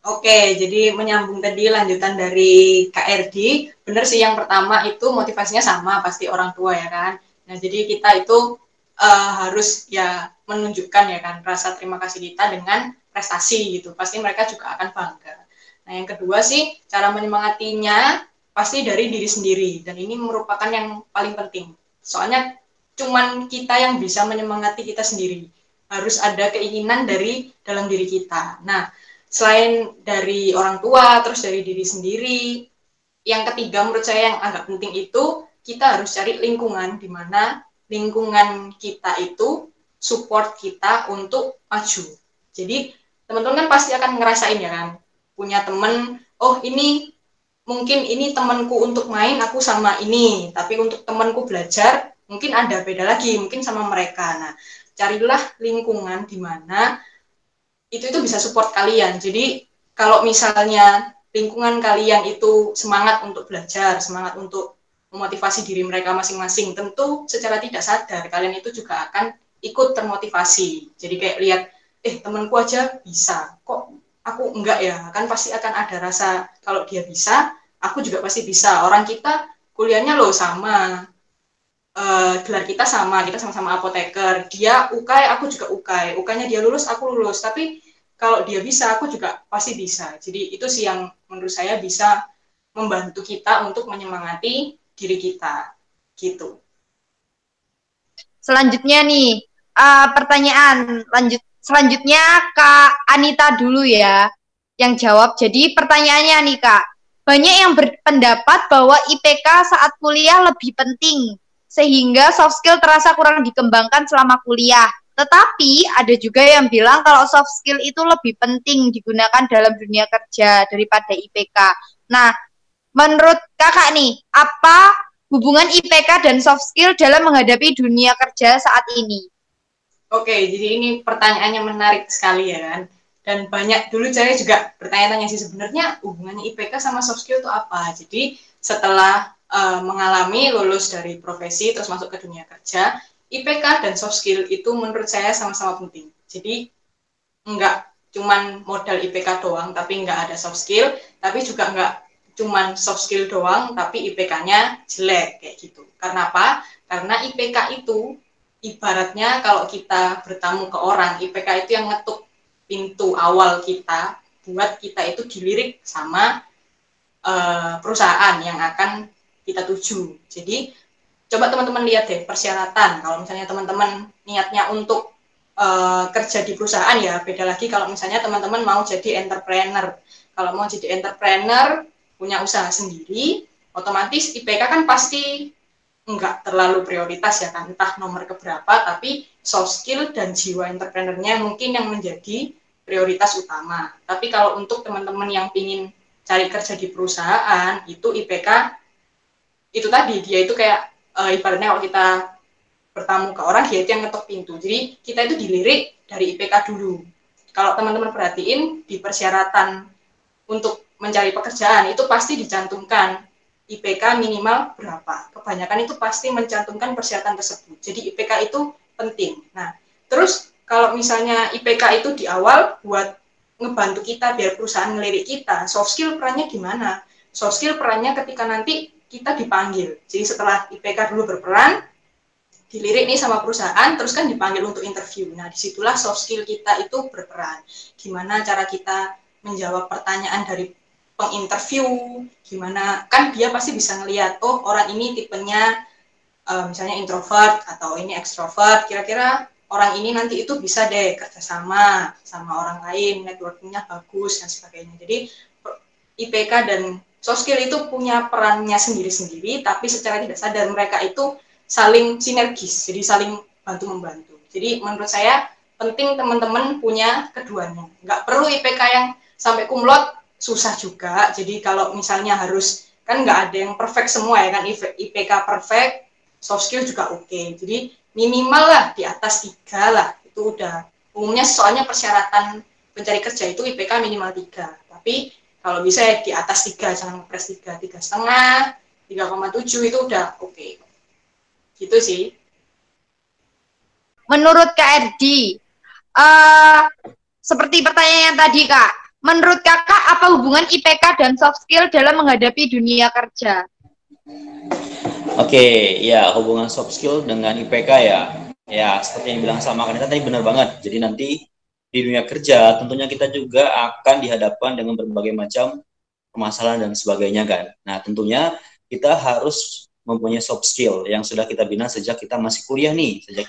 Oke, jadi menyambung tadi lanjutan dari Kak Erdi, benar sih yang pertama itu motivasinya sama, pasti orang tua ya kan. Nah, jadi kita itu harus ya menunjukkan ya kan rasa terima kasih kita dengan prestasi gitu. Pasti mereka juga akan bangga. Nah, yang kedua sih cara menyemangatinya pasti dari diri sendiri, dan ini merupakan yang paling penting. Soalnya cuman kita yang bisa menyemangati kita sendiri. Harus ada keinginan dari dalam diri kita. Nah, selain dari orang tua, terus dari diri sendiri, yang ketiga menurut saya yang agak penting itu, kita harus cari lingkungan, di mana lingkungan kita itu support kita untuk maju. Jadi, teman-teman kan pasti akan ngerasain ya kan, punya teman, oh ini mungkin ini temanku untuk main, aku sama ini, tapi untuk temanku belajar, mungkin ada beda lagi, mungkin sama mereka. Nah, carilah lingkungan di mana itu bisa support kalian. Jadi kalau misalnya lingkungan kalian itu semangat untuk belajar, semangat untuk memotivasi diri mereka masing-masing, tentu secara tidak sadar kalian itu juga akan ikut termotivasi. Jadi kayak lihat, temanku aja bisa, kok aku enggak ya? Kan pasti akan ada rasa kalau dia bisa, aku juga pasti bisa. Orang kita kuliahnya loh sama, gelar kita sama-sama apoteker. Dia UKAI, aku juga UKAI. UKAI-nya dia lulus, aku lulus. Tapi kalau dia bisa, aku juga pasti bisa. Jadi itu sih yang menurut saya bisa membantu kita untuk menyemangati diri kita. Gitu. Selanjutnya nih, pertanyaan selanjutnya Kak Anita dulu ya, yang jawab. Jadi pertanyaannya nih Kak, banyak yang berpendapat bahwa IPK saat kuliah lebih penting, sehingga soft skill terasa kurang dikembangkan selama kuliah. Tetapi ada juga yang bilang kalau soft skill itu lebih penting digunakan dalam dunia kerja daripada IPK. Nah, menurut kakak nih, apa hubungan IPK dan soft skill dalam menghadapi dunia kerja saat ini? Oke, jadi ini pertanyaannya menarik sekali ya kan. Dan banyak dulu saya juga bertanya-tanya sih sebenarnya hubungannya IPK sama soft skill itu apa. Jadi setelah mengalami lulus dari profesi terus masuk ke dunia kerja, IPK dan soft skill itu menurut saya sama-sama penting. Jadi enggak cuman modal IPK doang tapi enggak ada soft skill, tapi juga enggak cuman soft skill doang tapi IPK-nya jelek kayak gitu. Karena apa? Karena IPK itu ibaratnya kalau kita bertamu ke orang, IPK itu yang ngetuk pintu awal kita buat kita itu dilirik sama perusahaan yang akan kita tuju. Jadi coba teman-teman lihat deh persyaratan. Kalau misalnya teman-teman niatnya untuk kerja di perusahaan ya beda lagi kalau misalnya teman-teman mau jadi entrepreneur. Kalau mau jadi entrepreneur punya usaha sendiri, otomatis IPK kan pasti enggak terlalu prioritas ya kan, entah nomor keberapa, tapi soft skill dan jiwa entrepreneurnya mungkin yang menjadi prioritas utama. Tapi kalau untuk teman-teman yang ingin cari kerja di perusahaan, itu IPK, itu tadi, dia itu kayak, ibaratnya kalau kita bertamu ke orang, dia itu yang ngetok pintu. Jadi kita itu dilirik dari IPK dulu. Kalau teman-teman perhatiin, di persyaratan untuk mencari pekerjaan, itu pasti dicantumkan IPK minimal berapa. Kebanyakan itu pasti mencantumkan persyaratan tersebut. Jadi IPK itu penting. Nah, terus kalau misalnya IPK itu di awal buat ngebantu kita biar perusahaan ngelirik kita, soft skill perannya gimana? Soft skill perannya ketika nanti kita dipanggil. Jadi setelah IPK dulu berperan, dilirik nih sama perusahaan, terus kan dipanggil untuk interview. Nah, disitulah soft skill kita itu berperan. Gimana cara kita menjawab pertanyaan dari penginterview, gimana, kan dia pasti bisa ngelihat, oh orang ini tipenya misalnya introvert atau ini extrovert, kira-kira orang ini nanti itu bisa deh kerjasama sama orang lain, networkingnya bagus dan sebagainya. Jadi IPK dan soft skill itu punya perannya sendiri-sendiri, tapi secara tidak sadar mereka itu saling sinergis, jadi saling bantu-membantu. Jadi menurut saya penting teman-teman punya keduanya. Nggak perlu IPK yang sampai kumlot, susah juga. Jadi kalau misalnya harus, kan nggak ada yang perfect semua ya kan, IPK perfect, soft skill juga oke. Jadi minimal lah di atas 3 lah, itu udah. Umumnya soalnya persyaratan pencari kerja itu IPK minimal 3. Tapi kalau bisa ya di atas 3, jangan ngepres 3, 3,5, 3,7 itu udah oke. Gitu sih. Menurut Kak Erdi, seperti pertanyaan yang tadi Kak, menurut kakak apa hubungan IPK dan soft skill dalam menghadapi dunia kerja? Oke, ya hubungan soft skill dengan IPK ya. Ya, seperti yang bilang sama Kanita tadi benar banget. Jadi nanti di dunia kerja tentunya kita juga akan dihadapkan dengan berbagai macam permasalahan dan sebagainya kan. Nah, tentunya kita harus mempunyai soft skill yang sudah kita bina sejak kita masih kuliah nih, sejak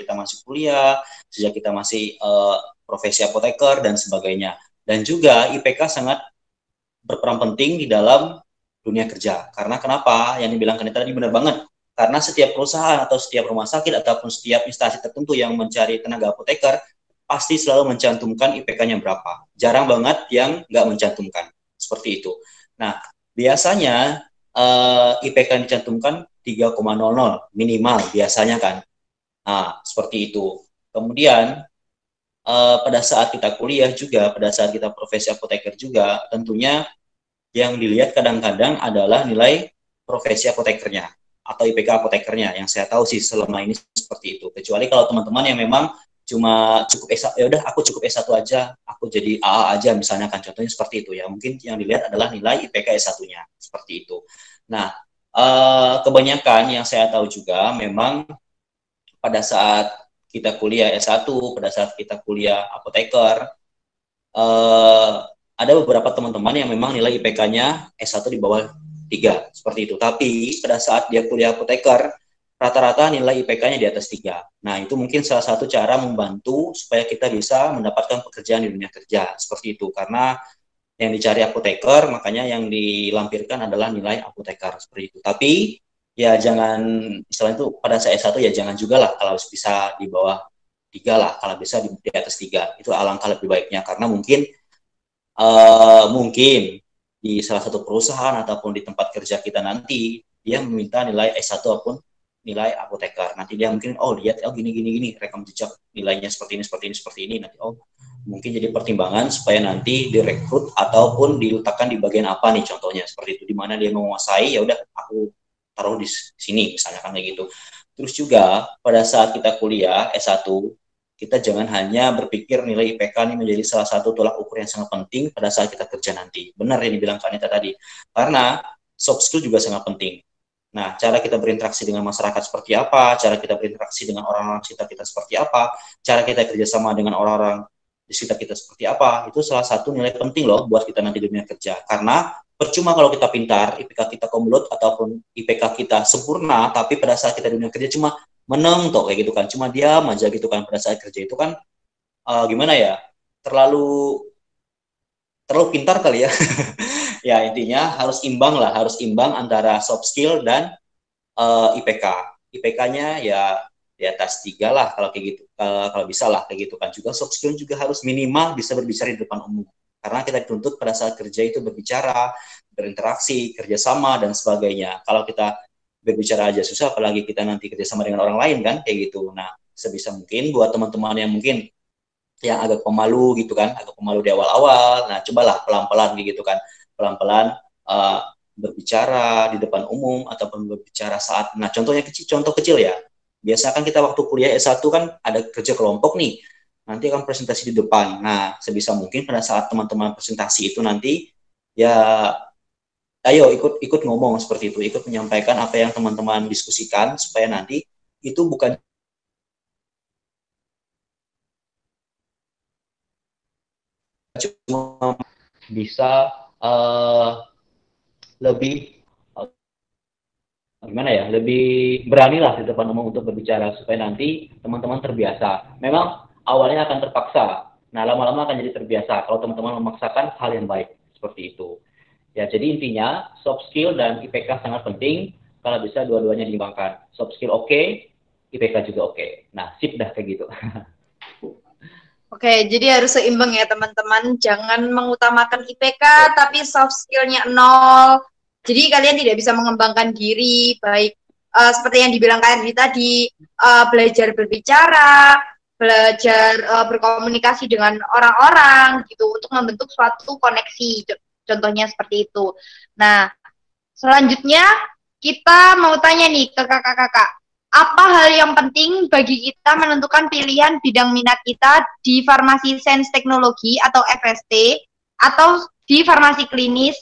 kita masih profesi apoteker dan sebagainya. Dan juga IPK sangat berperan penting di dalam dunia kerja. Karena kenapa? Yang dibilang Kanita tadi benar banget. Karena setiap perusahaan atau setiap rumah sakit ataupun setiap instansi tertentu yang mencari tenaga apoteker pasti selalu mencantumkan IPK-nya berapa. Jarang banget yang nggak mencantumkan. Seperti itu. Nah, biasanya IPK yang dicantumkan 3,00 minimal biasanya kan. Nah, seperti itu. Kemudian pada saat kita kuliah juga, pada saat kita profesi apoteker juga, tentunya yang dilihat kadang-kadang adalah nilai profesi apotekernya atau IPK apotekernya. Yang saya tahu sih selama ini seperti itu. Kecuali kalau teman-teman yang memang cuma cukup S1, ya udah aku cukup S1 aja, aku jadi AA aja misalnya, kan contohnya seperti itu ya. Mungkin yang dilihat adalah nilai IPK S1-nya seperti itu. Nah, kebanyakan yang saya tahu juga memang pada saat kita kuliah S1, pada saat kita kuliah apoteker, ada beberapa teman-teman yang memang nilai IPK-nya S1 di bawah 3, seperti itu. Tapi pada saat dia kuliah apoteker, rata-rata nilai IPK-nya di atas 3. Nah, itu mungkin salah satu cara membantu supaya kita bisa mendapatkan pekerjaan di dunia kerja, seperti itu. Karena yang dicari apoteker, makanya yang dilampirkan adalah nilai apoteker, seperti itu. Tapi ya jangan, istilahnya itu pada saat S1 ya jangan juga lah, kalau bisa di bawah 3 lah, kalau bisa di atas 3. Itu alangkah lebih baiknya, karena mungkin di salah satu perusahaan ataupun di tempat kerja kita nanti, dia meminta nilai S1 ataupun nilai apoteker. Nanti dia mungkin, lihat, gini, rekam jejak nilainya seperti ini. Nanti, mungkin jadi pertimbangan supaya nanti direkrut ataupun diletakkan di bagian apa nih, contohnya seperti itu, di mana dia menguasai, ya udah aku taruh di sini misalnya, kan kayak gitu. Terus juga pada saat kita kuliah S1, kita jangan hanya berpikir nilai IPK ini menjadi salah satu tolak ukur yang sangat penting pada saat kita kerja nanti. Benar yang dibilang Kak Anita tadi, karena soft skill juga sangat penting. Nah, cara kita berinteraksi dengan masyarakat seperti apa, cara kita berinteraksi dengan orang-orang sekitar kita seperti apa, cara kita kerjasama dengan orang-orang di sekitar kita seperti apa, itu salah satu nilai penting loh buat kita nanti di dunia kerja. Karena percuma kalau kita pintar, IPK kita komlot ataupun IPK kita sempurna, tapi pada saat kita di dunia kerja cuma meneng toh kayak gitu kan, cuma diam aja gitu kan. Pada saat kerja itu kan gimana ya, terlalu pintar kali ya. Ya intinya harus imbang lah, harus imbang antara soft skill dan IPK. IPK-nya ya di atas 3 lah kalau kayak gitu, kalau bisa lah kayak gitu kan. Juga soft skill juga harus minimal bisa berbicara di depan umum, karena kita dituntut pada saat kerja itu berbicara, berinteraksi, kerjasama dan sebagainya. Kalau kita berbicara aja susah, apalagi kita nanti kerjasama dengan orang lain kan, kayak gitu. Nah, sebisa mungkin buat teman-teman yang mungkin yang agak pemalu gitu kan, agak pemalu di awal-awal, nah cobalah pelan-pelan gitu kan, pelan-pelan berbicara di depan umum ataupun berbicara saat, nah contoh kecil ya, biasa kan kita waktu kuliah S1 kan ada kerja kelompok nih, nanti akan presentasi di depan. Nah, sebisa mungkin pada saat teman-teman presentasi itu nanti, ya ayo ikut ngomong seperti itu, ikut menyampaikan apa yang teman-teman diskusikan, supaya nanti itu bukan cuma bisa lebih gimana ya, lebih berani lah di depan umum untuk berbicara, supaya nanti teman-teman terbiasa. Memang awalnya akan terpaksa, nah lama-lama akan jadi terbiasa kalau teman-teman memaksakan hal yang baik seperti itu. Ya, jadi intinya soft skill dan IPK sangat penting, kalau bisa dua-duanya diimbangkan. Soft skill oke, IPK juga oke. Nah, sip dah kayak gitu. Oke, jadi harus seimbang ya teman-teman. Jangan mengutamakan IPK tapi soft skill-nya 0. Jadi kalian tidak bisa mengembangkan diri, baik seperti yang dibilang Kak Erdi tadi, belajar berbicara, belajar berkomunikasi dengan orang-orang gitu untuk membentuk suatu koneksi. Contohnya seperti itu. Nah, selanjutnya kita mau tanya nih ke kakak-kakak. Apa hal yang penting bagi kita menentukan pilihan bidang minat kita di farmasi sains teknologi atau FST atau di farmasi klinis?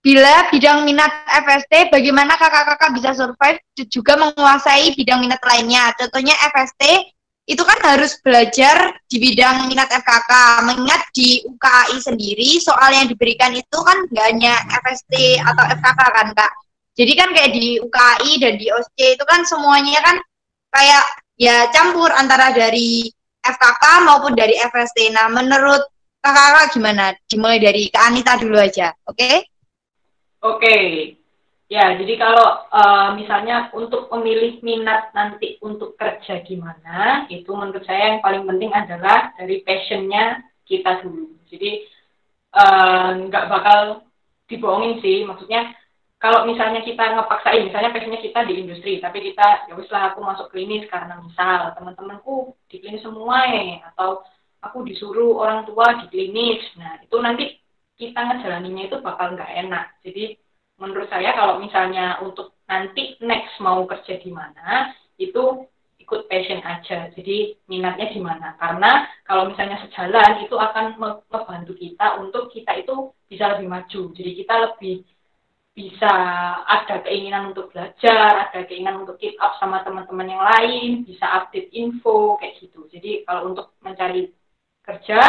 Bila bidang minat FST, bagaimana kakak-kakak bisa survive juga menguasai bidang minat lainnya? Contohnya FST, itu kan harus belajar di bidang minat FKK. Mengingat di UKAI sendiri, soal yang diberikan itu kan nggak hanya FST atau FKK kan, Kak? Jadi kan kayak di UKAI dan di OSC itu kan semuanya kan kayak ya campur antara dari FKK maupun dari FST. Nah, menurut kakak-kakak gimana? Dimulai dari Kak Anita dulu aja, oke? Oke, ya jadi kalau misalnya untuk memilih minat nanti untuk kerja gimana, itu menurut saya yang paling penting adalah dari passionnya kita dulu. Jadi nggak bakal dibohongin sih, maksudnya kalau misalnya kita ngepaksain, misalnya passionnya kita di industri, tapi kita ya wis lah aku masuk klinis karena misal teman-temanku di klinis semua atau aku disuruh orang tua di klinis. Nah, itu nanti kita ngejalaninnya itu bakal nggak enak. Jadi menurut saya kalau misalnya untuk nanti next mau kerja di mana, itu ikut passion aja. Jadi minatnya di mana. Karena kalau misalnya sejalan itu akan membantu kita untuk kita itu bisa lebih maju. Jadi kita lebih bisa ada keinginan untuk belajar, ada keinginan untuk keep up sama teman-teman yang lain, bisa update info, kayak gitu. Jadi kalau untuk mencari kerja,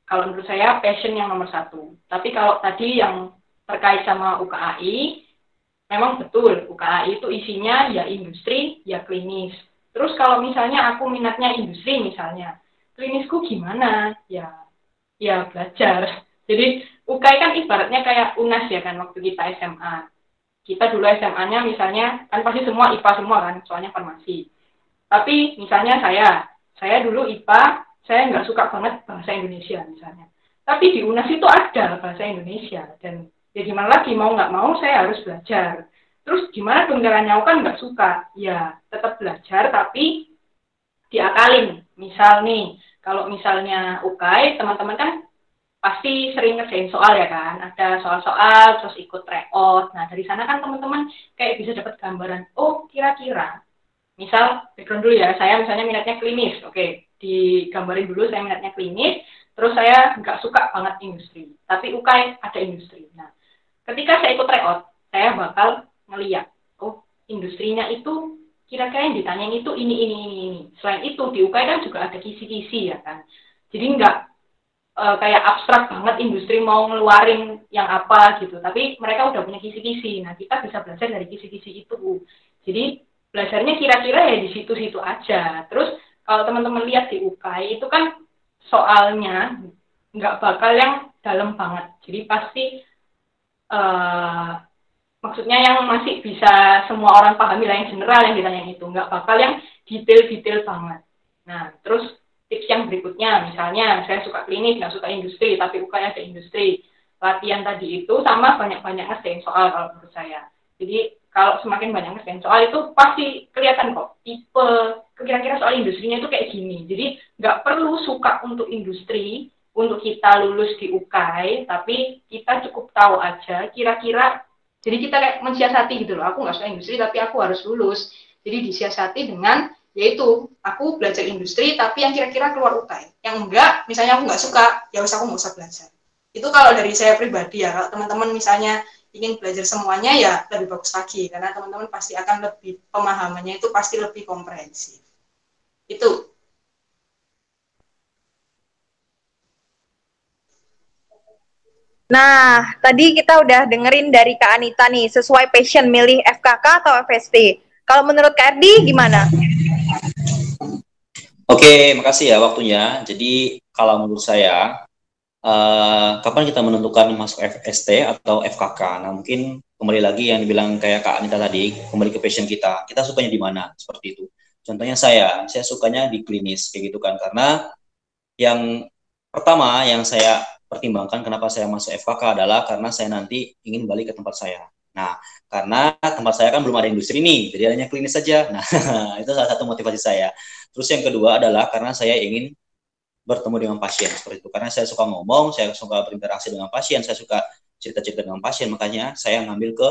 kalau menurut saya passion yang nomor satu. Tapi kalau tadi yang terkait sama UKAI, memang betul, UKAI itu isinya ya industri, ya klinis. Terus kalau misalnya aku minatnya industri misalnya, klinisku gimana? Ya belajar. Jadi UKAI kan ibaratnya kayak UNAS ya kan waktu kita SMA. Kita dulu SMA-nya misalnya, kan pasti semua IPA semua kan, soalnya farmasi. Tapi misalnya saya dulu IPA, saya nggak suka banget bahasa Indonesia misalnya. Tapi di UNAS itu ada bahasa Indonesia. Dan ya gimana lagi, mau nggak mau saya harus belajar. Terus gimana dong caranya, aku kan nggak suka. Ya tetap belajar, tapi diakalin. Misal nih, kalau misalnya UKAI, teman-teman kan pasti sering ngerjain soal ya kan, ada soal-soal, terus ikut tryout. Nah, dari sana kan teman-teman kayak bisa dapat gambaran, oh kira-kira, misal background dulu ya, saya misalnya minatnya klinis, oke, digambarin dulu saya minatnya klinis, terus saya nggak suka banget industri, tapi UKAI ada industri. Nah, ketika saya ikut tryout, saya bakal ngeliat, oh industrinya itu kira-kira yang ditanyain itu ini. Selain itu, di UKAI kan juga ada kisi-kisi ya kan, jadi nggak kayak abstrak banget industri mau ngeluarin yang apa gitu, tapi mereka udah punya kisi-kisi. Nah, kita bisa belajar dari kisi-kisi itu. Jadi belajarnya kira-kira ya di situ-situ aja. Terus kalau teman-teman lihat di UKAI itu kan soalnya nggak bakal yang dalam banget. Jadi pasti maksudnya yang masih bisa semua orang pahami lah, yang general yang ditanya itu, nggak bakal yang detail-detail banget. Nah, terus tips yang berikutnya, misalnya saya suka klinis, nggak suka industri, tapi UKAI ada industri. Latihan tadi itu sama banyak-banyak ngerjain soal kalau menurut saya. Jadi kalau semakin banyak ngerjain soal itu pasti kelihatan kok tipe kira-kira soal industrinya itu kayak gini. Jadi nggak perlu suka untuk industri untuk kita lulus di UKAI, tapi kita cukup tahu aja kira-kira. Jadi kita kayak mensiasati gitu loh. Aku nggak suka industri tapi aku harus lulus. Jadi disiasati dengan yaitu aku belajar industri tapi yang kira-kira keluar UKAI. Yang enggak, misalnya aku nggak suka, ya usah, aku nggak usah belajar. Itu kalau dari saya pribadi ya. Kalau teman-teman misalnya ingin belajar semuanya, ya lebih bagus lagi, karena teman-teman pasti akan lebih, pemahamannya itu pasti lebih komprehensif. Itu. Nah, tadi kita udah dengerin dari Kak Anita nih, sesuai passion milih FKK atau FST. Kalau menurut Kak Erdi gimana? Oke, makasih ya waktunya. Jadi kalau menurut saya, kapan kita menentukan masuk FST atau FKK? Nah, mungkin kembali lagi yang dibilang kayak Kak Anita tadi, kembali ke passion kita. Kita sukanya di mana? Seperti itu. Contohnya saya sukanya di klinis, kayak gitu kan. Karena yang pertama yang saya pertimbangkan kenapa saya masuk FKK adalah karena saya nanti ingin balik ke tempat saya. Nah, karena tempat saya kan belum ada industri nih, jadi adanya klinis saja. Nah, itu salah satu motivasi saya. Terus yang kedua adalah karena saya ingin bertemu dengan pasien, seperti itu. Karena saya suka ngomong, saya suka berinteraksi dengan pasien, saya suka cerita-cerita dengan pasien, makanya saya ngambil ke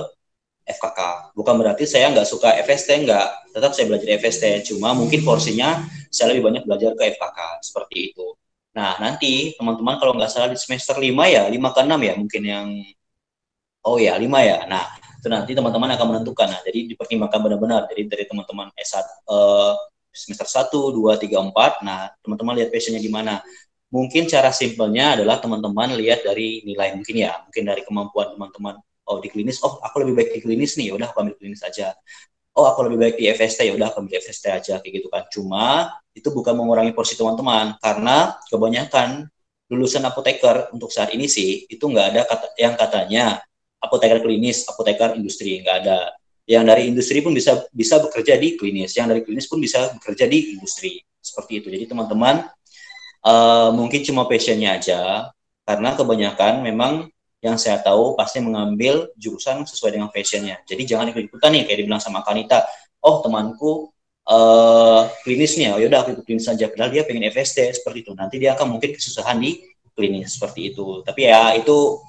FKK. Bukan berarti saya nggak suka FST, nggak. Tetap saya belajar FST, cuma mungkin porsinya saya lebih banyak belajar ke FKK, seperti itu. Nah, nanti teman-teman kalau nggak salah di semester 5 ya, 5 ke 6 ya, mungkin yang, oh ya, 5 ya. Nah, itu nanti teman-teman akan menentukan. Nah, jadi dipertimbangkan benar-benar. Jadi dari teman-teman S1, semester 1, 2, 3, 4, nah teman-teman lihat passionnya di mana. Mungkin cara simpelnya adalah teman-teman lihat dari nilai, mungkin ya, mungkin dari kemampuan teman-teman. Oh, di klinis, oh aku lebih baik di klinis nih, udah aku ambil klinis aja. Oh, aku lebih baik di FST, ya udah aku ambil FST aja, kayak gitu kan. Cuma itu bukan mengurangi porsi teman-teman, karena kebanyakan lulusan apoteker untuk saat ini sih itu nggak ada yang katanya apoteker klinis, apoteker industri, nggak ada. Yang dari industri pun bisa bekerja di klinis, yang dari klinis pun bisa bekerja di industri, seperti itu. Jadi teman-teman mungkin cuma passionnya aja, karena kebanyakan memang yang saya tahu pasti mengambil jurusan sesuai dengan passionnya. Jadi jangan ikut-ikutan nih, kayak dibilang sama Kanita, oh temanku klinisnya, oh yaudah aku ikut klinis saja, padahal dia pengen FST seperti itu. Nanti dia akan mungkin kesusahan di klinis seperti itu. Tapi ya itu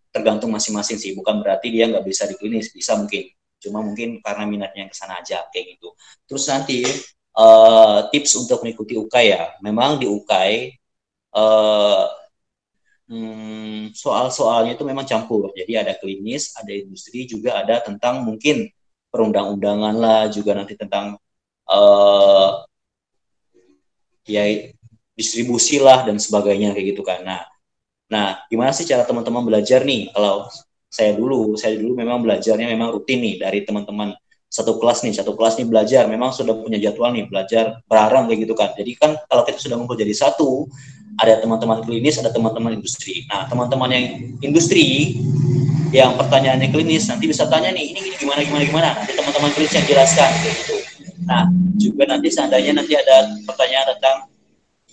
tergantung masing-masing sih, bukan berarti dia nggak bisa di klinis, bisa mungkin. Cuma mungkin karena minatnya yang kesana aja kayak gitu. Terus nanti tips untuk mengikuti UKAI ya, memang di UKAI soal-soalnya itu memang campur. Jadi ada klinis, ada industri, juga ada tentang mungkin perundang-undangan lah, juga nanti tentang ya distribusi lah dan sebagainya kayak gitu kan. Nah, gimana sih cara teman-teman belajar nih? Kalau saya dulu memang belajarnya memang rutin nih dari teman-teman satu kelas nih belajar, memang sudah punya jadwal nih belajar bareng kayak gitu kan. Jadi kan kalau kita sudah ngumpul jadi satu, ada teman-teman klinis, ada teman-teman industri. Nah, teman-teman yang industri yang pertanyaannya klinis nanti bisa tanya nih ini gimana, nanti teman-teman klinis yang jelaskan kayak gitu. Nah, juga nanti seandainya nanti ada pertanyaan tentang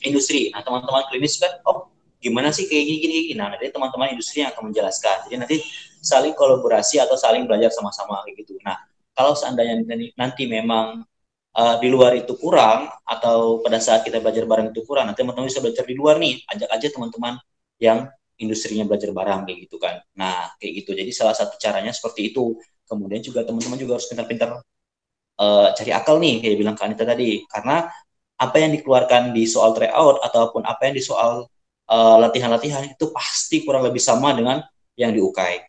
industri, nah teman-teman klinis kan, oh gimana sih kayak gini. Nah, nanti teman-teman industri yang akan menjelaskan. Jadi nanti saling kolaborasi atau saling belajar sama-sama kayak gitu. Nah, kalau seandainya nanti memang di luar itu kurang, atau pada saat kita belajar bareng itu kurang, nanti teman-teman bisa belajar di luar nih, ajak aja teman-teman yang industrinya belajar bareng kayak gitu kan. Nah, kayak gitu. Jadi salah satu caranya seperti itu. Kemudian juga teman-teman juga harus pintar-pintar cari akal nih, kayak bilang Kak Anita tadi, karena apa yang dikeluarkan di soal tryout ataupun apa yang di soal latihan-latihan itu pasti kurang lebih sama dengan yang di UKAI.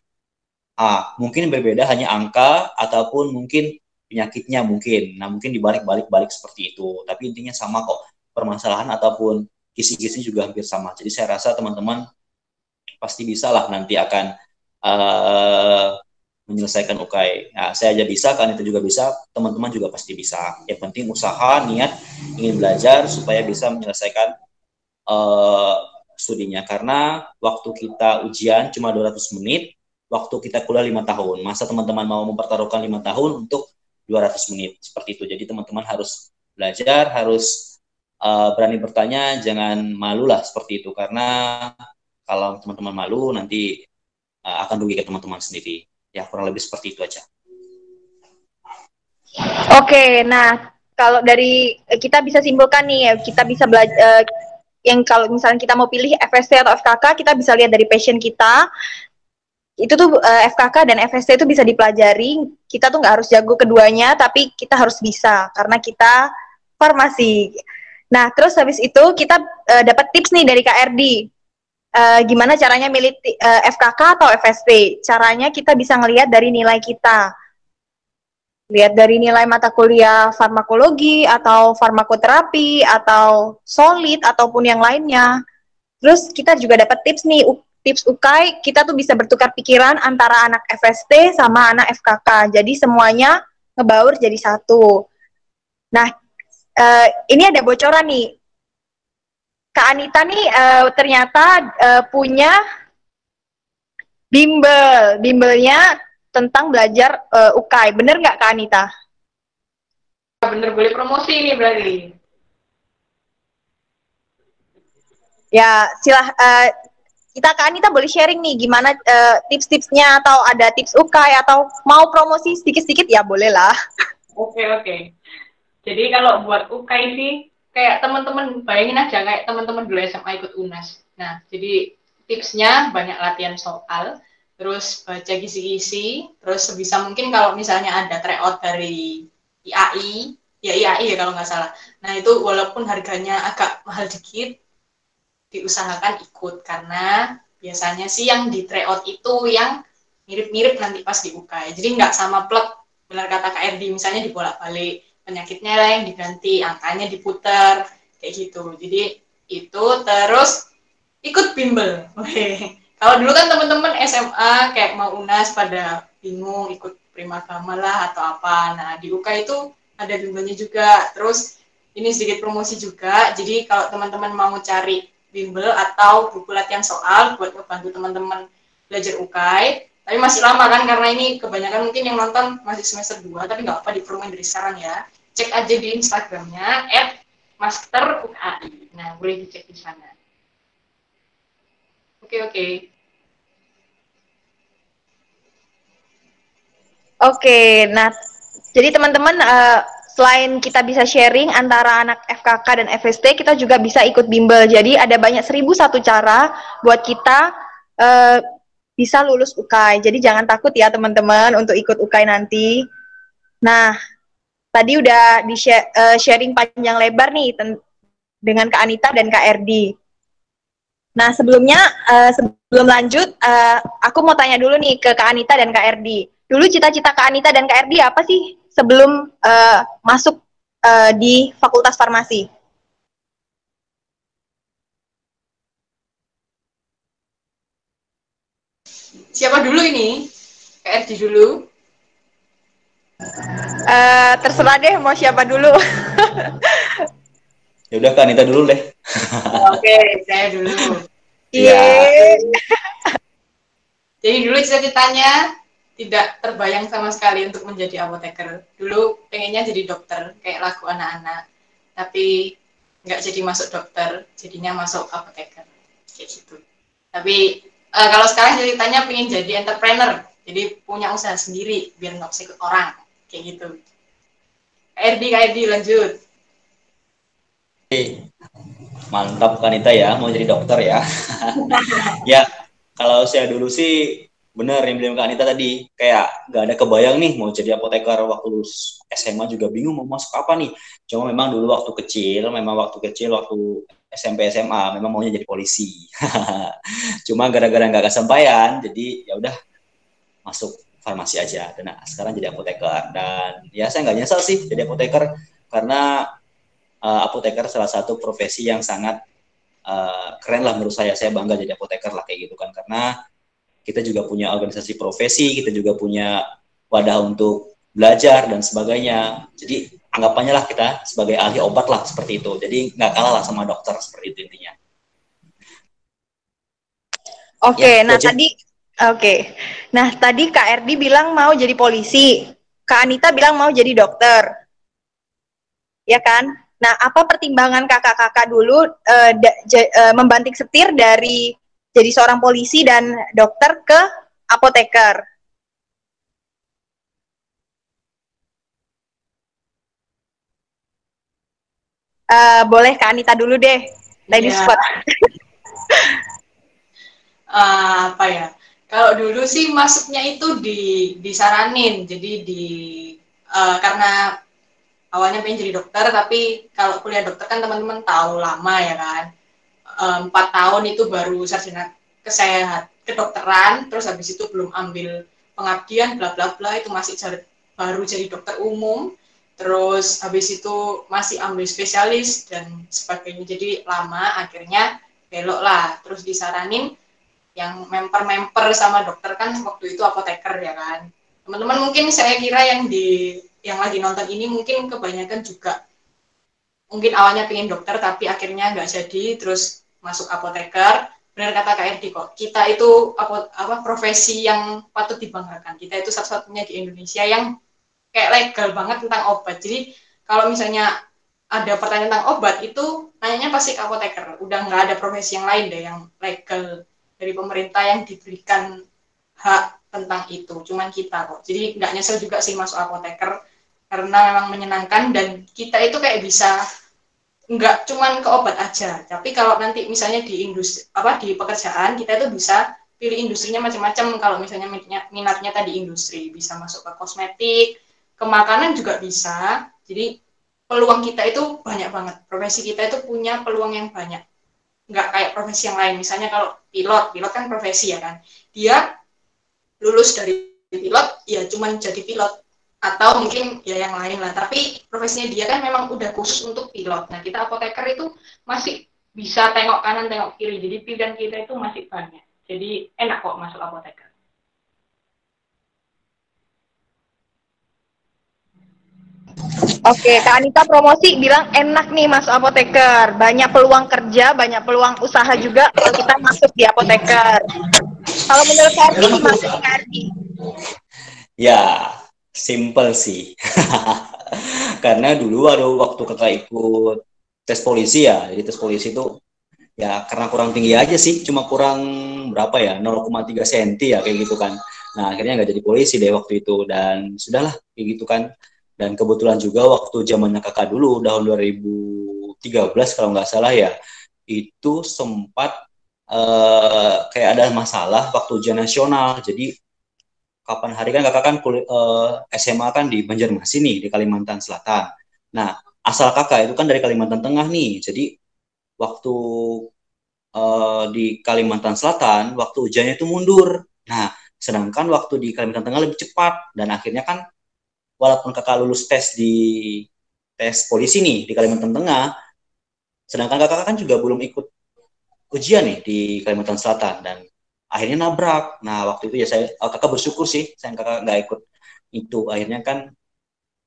Mungkin berbeda hanya angka ataupun mungkin penyakitnya mungkin. Nah, mungkin dibalik-balik seperti itu. Tapi intinya sama kok. Permasalahan ataupun kisi-kisi juga hampir sama. Jadi saya rasa teman-teman pasti bisa lah nanti akan menyelesaikan UKAI. Nah, saya aja bisa, kan itu juga bisa, teman-teman juga pasti bisa. Yang penting usaha, niat, ingin belajar supaya bisa menyelesaikan studinya. Karena waktu kita ujian cuma 200 menit, waktu kita kuliah 5 tahun. Masa teman-teman mau mempertaruhkan 5 tahun untuk 200 menit? Seperti itu. Jadi teman-teman harus belajar, harus berani bertanya, jangan malu lah seperti itu. Karena kalau teman-teman malu, nanti akan rugi ke teman-teman sendiri. Ya, kurang lebih seperti itu aja. Oke, nah kalau dari kita bisa simpulkan nih, kita bisa belajar yang kalau misalnya kita mau pilih FST atau FKK, kita bisa lihat dari passion kita. Itu tuh FKK dan FST itu bisa dipelajari. Kita tuh nggak harus jago keduanya, tapi kita harus bisa karena kita farmasi. Nah, terus habis itu kita dapat tips nih dari KRD. Gimana caranya milih FKK atau FST? Caranya kita bisa ngelihat dari nilai kita. Lihat dari nilai mata kuliah farmakologi atau farmakoterapi atau solid ataupun yang lainnya. Terus kita juga dapat tips nih, tips UKAI, kita tuh bisa bertukar pikiran antara anak FST sama anak FKK. Jadi semuanya ngebaur jadi satu. Nah, ini ada bocoran nih. Kak Anita nih ternyata punya bimbelnya tentang belajar UKAI. Bener nggak Kak Anita? Bener, boleh promosi nih berarti. Ya, kita Kak Anita boleh sharing nih gimana tips-tipsnya, atau ada tips UKAI atau mau promosi sedikit-sedikit ya boleh lah. Oke. Jadi kalau buat UKAI sih, kayak teman-teman bayangin aja kayak teman-teman dulu SMA ikut UNAS. Nah, jadi tipsnya banyak latihan soal, terus baca kisi-kisi, terus sebisa mungkin kalau misalnya ada tryout dari IAI ya kalau nggak salah. Nah, itu walaupun harganya agak mahal dikit, diusahakan ikut, karena biasanya sih yang di tryout itu yang mirip-mirip nanti pas di UKAI. Jadi nggak sama plek, benar kata KRD, misalnya dibolak-balik, penyakitnya lah yang diganti, angkanya diputar, kayak gitu. Jadi itu, terus ikut bimbel. Kalau dulu kan teman-teman SMA kayak mau UNAS pada bingung ikut Primagama lah atau apa. Nah, di UK itu ada bimbelnya juga. Terus ini sedikit promosi juga. Jadi kalau teman-teman mau cari bimbel atau buku latihan soal buat membantu teman-teman belajar UKAI, tapi masih lama kan, karena ini kebanyakan mungkin yang nonton masih semester 2, tapi nggak apa dipromoin dari sekarang ya. Cek aja di Instagramnya @masterUKAI. Nah, boleh dicek di sana. Oke. Oke, nah jadi teman-teman selain kita bisa sharing antara anak FKK dan FST, kita juga bisa ikut bimbel. Jadi ada banyak 1001 cara buat kita bisa lulus UKAI. Jadi jangan takut ya teman-teman untuk ikut UKAI nanti. Nah, tadi udah di sharing panjang lebar nih dengan Kak Anita dan Kak Erdi. Nah, sebelumnya sebelum lanjut, aku mau tanya dulu nih ke Kak Anita dan Kak Erdi. Dulu cita-cita Kak Anita dan Kak Erdi apa sih sebelum masuk di Fakultas Farmasi? Siapa dulu ini? Kak Erdi dulu. Terserah deh mau siapa dulu. Ya udah Kak Anita dulu deh. Oke, saya dulu. Iya. Jadi dulu cita-citanya tidak terbayang sama sekali untuk menjadi apoteker. Dulu pengennya jadi dokter, kayak lagu anak-anak. Tapi nggak jadi masuk dokter, jadinya masuk apoteker. Kayak gitu. Tapi kalau sekarang ceritanya pengen jadi entrepreneur. Jadi punya usaha sendiri, biar nggak usah ikut orang. Kayak gitu. Kak Erdi lanjut. Mantap Kak Anita ya, mau jadi dokter ya. Ya, kalau saya dulu sih bener yang bilang Kak Anita tadi, kayak gak ada kebayang nih mau jadi apoteker. Waktu lulus SMA juga bingung mau masuk apa nih. Cuma memang dulu waktu kecil waktu SMP SMA memang maunya jadi polisi. Cuma gara-gara nggak kesampaian, jadi ya udah masuk farmasi aja. Dan sekarang jadi apoteker, dan ya saya nggak nyesal sih jadi apoteker, karena apoteker salah satu profesi yang sangat keren lah menurut saya. Saya bangga jadi apoteker lah kayak gitu kan, karena kita juga punya organisasi profesi, kita juga punya wadah untuk belajar dan sebagainya. Jadi anggapannya lah kita sebagai ahli obat lah seperti itu. Jadi nggak kalah lah sama dokter, seperti itu intinya. Oke, nah tadi Kak Erdi bilang mau jadi polisi, Kak Anita bilang mau jadi dokter, ya kan? Nah, apa pertimbangan kakak-kakak dulu membanting setir dari jadi seorang polisi dan dokter ke apoteker? Boleh Kak Anita dulu deh, ladies first. Apa ya? Kalau dulu sih masuknya itu disaranin, jadi karena awalnya pengen jadi dokter, tapi kalau kuliah dokter kan teman-teman tahu lama ya kan, 4 tahun itu baru sarjana kedokteran, terus habis itu belum ambil pengabdian bla bla bla, itu masih baru jadi dokter umum, terus habis itu masih ambil spesialis dan sebagainya, jadi lama. Akhirnya belok lah, terus disaranin yang memper sama dokter kan waktu itu apoteker ya kan. Teman-teman mungkin saya kira yang lagi nonton ini mungkin kebanyakan juga mungkin awalnya pengen dokter tapi akhirnya nggak jadi, terus masuk apoteker. Benar kata Kak Erdi kok, kita itu profesi yang patut dibanggakan. Kita itu satu-satunya di Indonesia yang kayak legal banget tentang obat. Jadi kalau misalnya ada pertanyaan tentang obat itu nanyanya pasti ke apoteker. Udah nggak ada profesi yang lain deh yang legal dari pemerintah yang diberikan hak tentang itu. Cuman kita kok. Jadi nggak nyesel juga sih masuk apoteker, karena memang menyenangkan dan kita itu kayak bisa nggak cuman ke obat aja, tapi kalau nanti misalnya di industri di pekerjaan kita itu bisa pilih industrinya macam-macam. Kalau misalnya minatnya tadi industri, bisa masuk ke kosmetik, ke makanan juga bisa. Jadi peluang kita itu banyak banget, profesi kita itu punya peluang yang banyak, nggak kayak profesi yang lain. Misalnya kalau pilot kan profesi ya kan, dia lulus dari pilot ya cuman jadi pilot, atau mungkin ya yang lain lah, tapi profesinya dia kan memang udah khusus untuk pilot. Nah, kita apoteker itu masih bisa tengok kanan tengok kiri, jadi pilihan kita itu masih banyak, jadi enak kok masuk apoteker. Oke, Kak Anita promosi bilang enak nih masuk apoteker, banyak peluang kerja, banyak peluang usaha juga kalau kita masuk di apoteker. Kalau menurut Kak Erdi gimana sih Kak Erdi? Ya, simple sih. Karena dulu waktu kakak ikut tes polisi ya, jadi tes polisi itu ya karena kurang tinggi aja sih, cuma kurang berapa ya, 0,3 cm ya kayak gitu kan. Nah akhirnya nggak jadi polisi deh waktu itu, dan sudahlah kayak gitu kan. Dan kebetulan juga waktu zamannya kakak dulu, tahun 2013 kalau nggak salah ya, itu sempat kayak ada masalah waktu ujian nasional. Jadi kapan hari kan kakak kan SMA kan di Banjarmasin nih, di Kalimantan Selatan. Nah, asal kakak itu kan dari Kalimantan Tengah nih. Jadi waktu di Kalimantan Selatan, waktu ujiannya itu mundur. Nah, sedangkan waktu di Kalimantan Tengah lebih cepat. Dan akhirnya kan, walaupun kakak lulus tes polisi nih di Kalimantan Tengah, sedangkan kakak kan juga belum ikut ujian nih di Kalimantan Selatan. Dan akhirnya nabrak. Nah, waktu itu ya kakak bersyukur sih, saya kakak nggak ikut itu. Akhirnya kan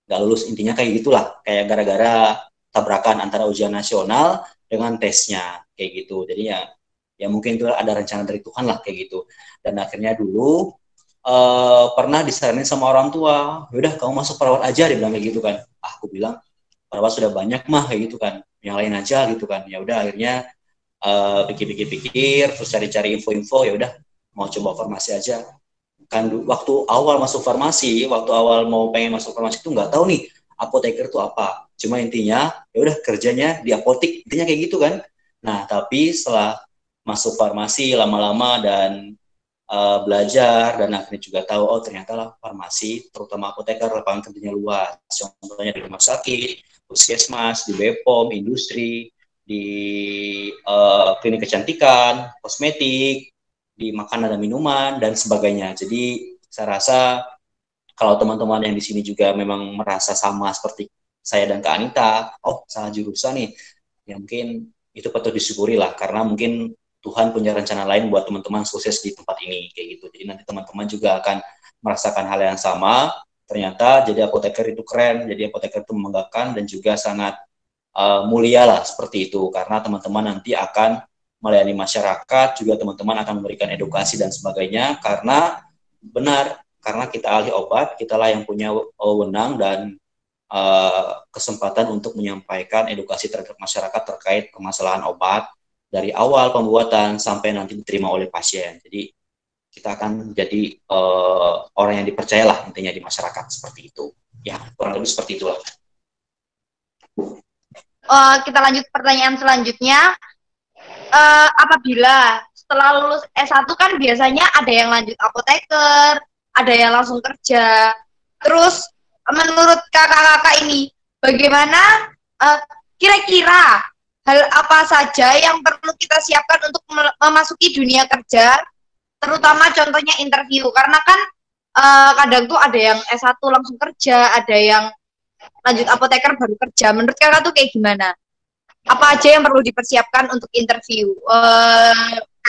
nggak lulus, intinya kayak gitulah. Kayak gara-gara tabrakan antara ujian nasional dengan tesnya kayak gitu. Jadi ya mungkin itu ada rencana dari Tuhan lah kayak gitu. Dan akhirnya dulu pernah disaranin sama orang tua, yaudah kamu masuk perawat aja, dia bilang kayak gitu kan. Aku bilang perawat sudah banyak mah kayak gitu kan, yang lain aja gitu kan. Ya udah akhirnya pikir-pikir terus cari-cari info-info, ya udah mau coba farmasi aja. Kan waktu awal masuk farmasi, waktu awal mau pengen masuk farmasi itu nggak tahu nih apoteker itu apa. Cuma intinya ya udah kerjanya di apotek, intinya kayak gitu kan. Nah, tapi setelah masuk farmasi lama-lama dan belajar dan akhirnya juga tahu oh ternyata lah farmasi terutama apoteker lapangan kerjanya luas. Contohnya di rumah sakit, puskesmas, di BPOM, industri, di klinik kecantikan, kosmetik, di makanan dan minuman dan sebagainya. Jadi saya rasa kalau teman-teman yang di sini juga memang merasa sama seperti saya dan Kak Anita, oh salah jurusan nih, ya mungkin itu patut disyukuri lah, karena mungkin Tuhan punya rencana lain buat teman-teman sukses di tempat ini, kayak gitu. Jadi nanti teman-teman juga akan merasakan hal yang sama, ternyata jadi apoteker itu keren, jadi apoteker itu membanggakan dan juga sangat mulia lah seperti itu, karena teman-teman nanti akan melayani masyarakat, juga teman-teman akan memberikan edukasi dan sebagainya, karena benar, karena kita ahli obat, kitalah yang punya wewenang dan kesempatan untuk menyampaikan edukasi terhadap masyarakat terkait permasalahan obat dari awal pembuatan sampai nanti diterima oleh pasien. Jadi kita akan jadi orang yang dipercayalah intinya di masyarakat seperti itu. Ya, kurang lebih seperti itulah. Kita lanjut pertanyaan selanjutnya. Apabila setelah lulus S1 kan biasanya ada yang lanjut apoteker, ada yang langsung kerja. Terus menurut kakak-kakak ini, bagaimana kira-kira hal apa saja yang perlu kita siapkan untuk memasuki dunia kerja, terutama contohnya interview, karena kan kadang tuh ada yang S1 langsung kerja, ada yang lanjut apoteker baru kerja. Menurut kakak tuh kayak gimana? Apa aja yang perlu dipersiapkan untuk interview?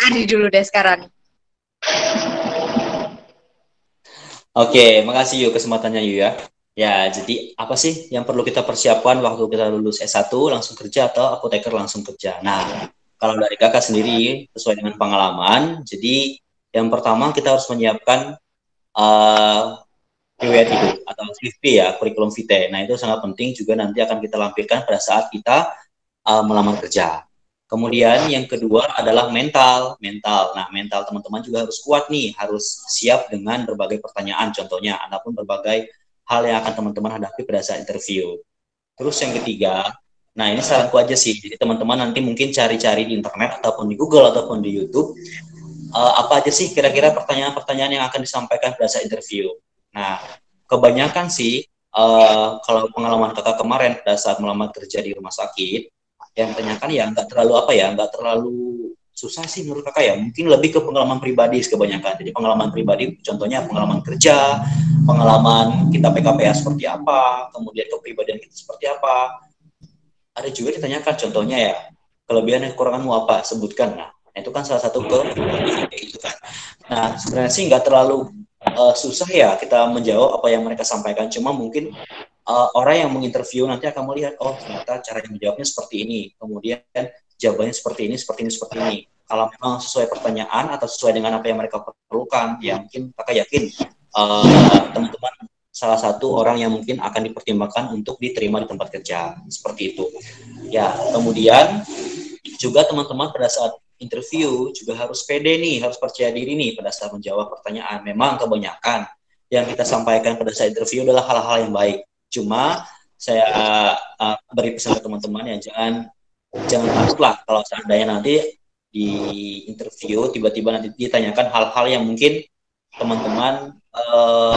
Adi dulu deh sekarang. Oke, makasih Yu kesempatannya Yu ya. Ya, jadi apa sih yang perlu kita persiapkan waktu kita lulus S1 langsung kerja atau apoteker langsung kerja? Nah, kalau dari kakak sendiri sesuai dengan pengalaman, jadi yang pertama kita harus menyiapkan riwayat hidup atau CV ya, kurikulum vitae. Nah, itu sangat penting juga nanti akan kita lampirkan pada saat kita melamar kerja. Kemudian yang kedua adalah mental. Nah, mental teman-teman juga harus kuat nih, harus siap dengan berbagai pertanyaan contohnya, ataupun berbagai hal yang akan teman-teman hadapi pada saat interview. Terus yang ketiga, nah ini saranku aja sih, jadi teman-teman nanti mungkin cari-cari di internet ataupun di Google ataupun di YouTube, apa aja sih kira-kira pertanyaan-pertanyaan yang akan disampaikan pada saat interview. Nah, kebanyakan sih, kalau pengalaman kakak kemarin pada saat melamar kerja di rumah sakit, yang ditanyakan ya nggak terlalu susah sih menurut kakak ya, mungkin lebih ke pengalaman pribadi kebanyakan. Jadi pengalaman pribadi, contohnya pengalaman kerja, pengalaman kita PKPA seperti apa, kemudian kepribadian kita seperti apa. Ada juga ditanyakan contohnya ya, kelebihan dan kekuranganmu apa, sebutkan. Nah, itu kan salah satu kepribadian itu kan. Nah, sebenarnya sih nggak terlalu susah ya kita menjawab apa yang mereka sampaikan, cuma mungkin orang yang menginterview nanti akan melihat, oh ternyata cara menjawabnya seperti ini, kemudian jawabannya seperti ini. Kalau memang sesuai pertanyaan atau sesuai dengan apa yang mereka perlukan, ya mungkin kakak yakin teman-teman salah satu orang yang mungkin akan dipertimbangkan untuk diterima di tempat kerja, seperti itu. Ya, kemudian juga teman-teman pada saat interview juga harus pede nih, harus percaya diri nih pada saat menjawab pertanyaan. Memang kebanyakan yang kita sampaikan pada saat interview adalah hal-hal yang baik. Cuma saya beri pesan ke teman-teman ya, jangan takutlah kalau seandainya nanti di interview tiba-tiba nanti ditanyakan hal-hal yang mungkin teman-teman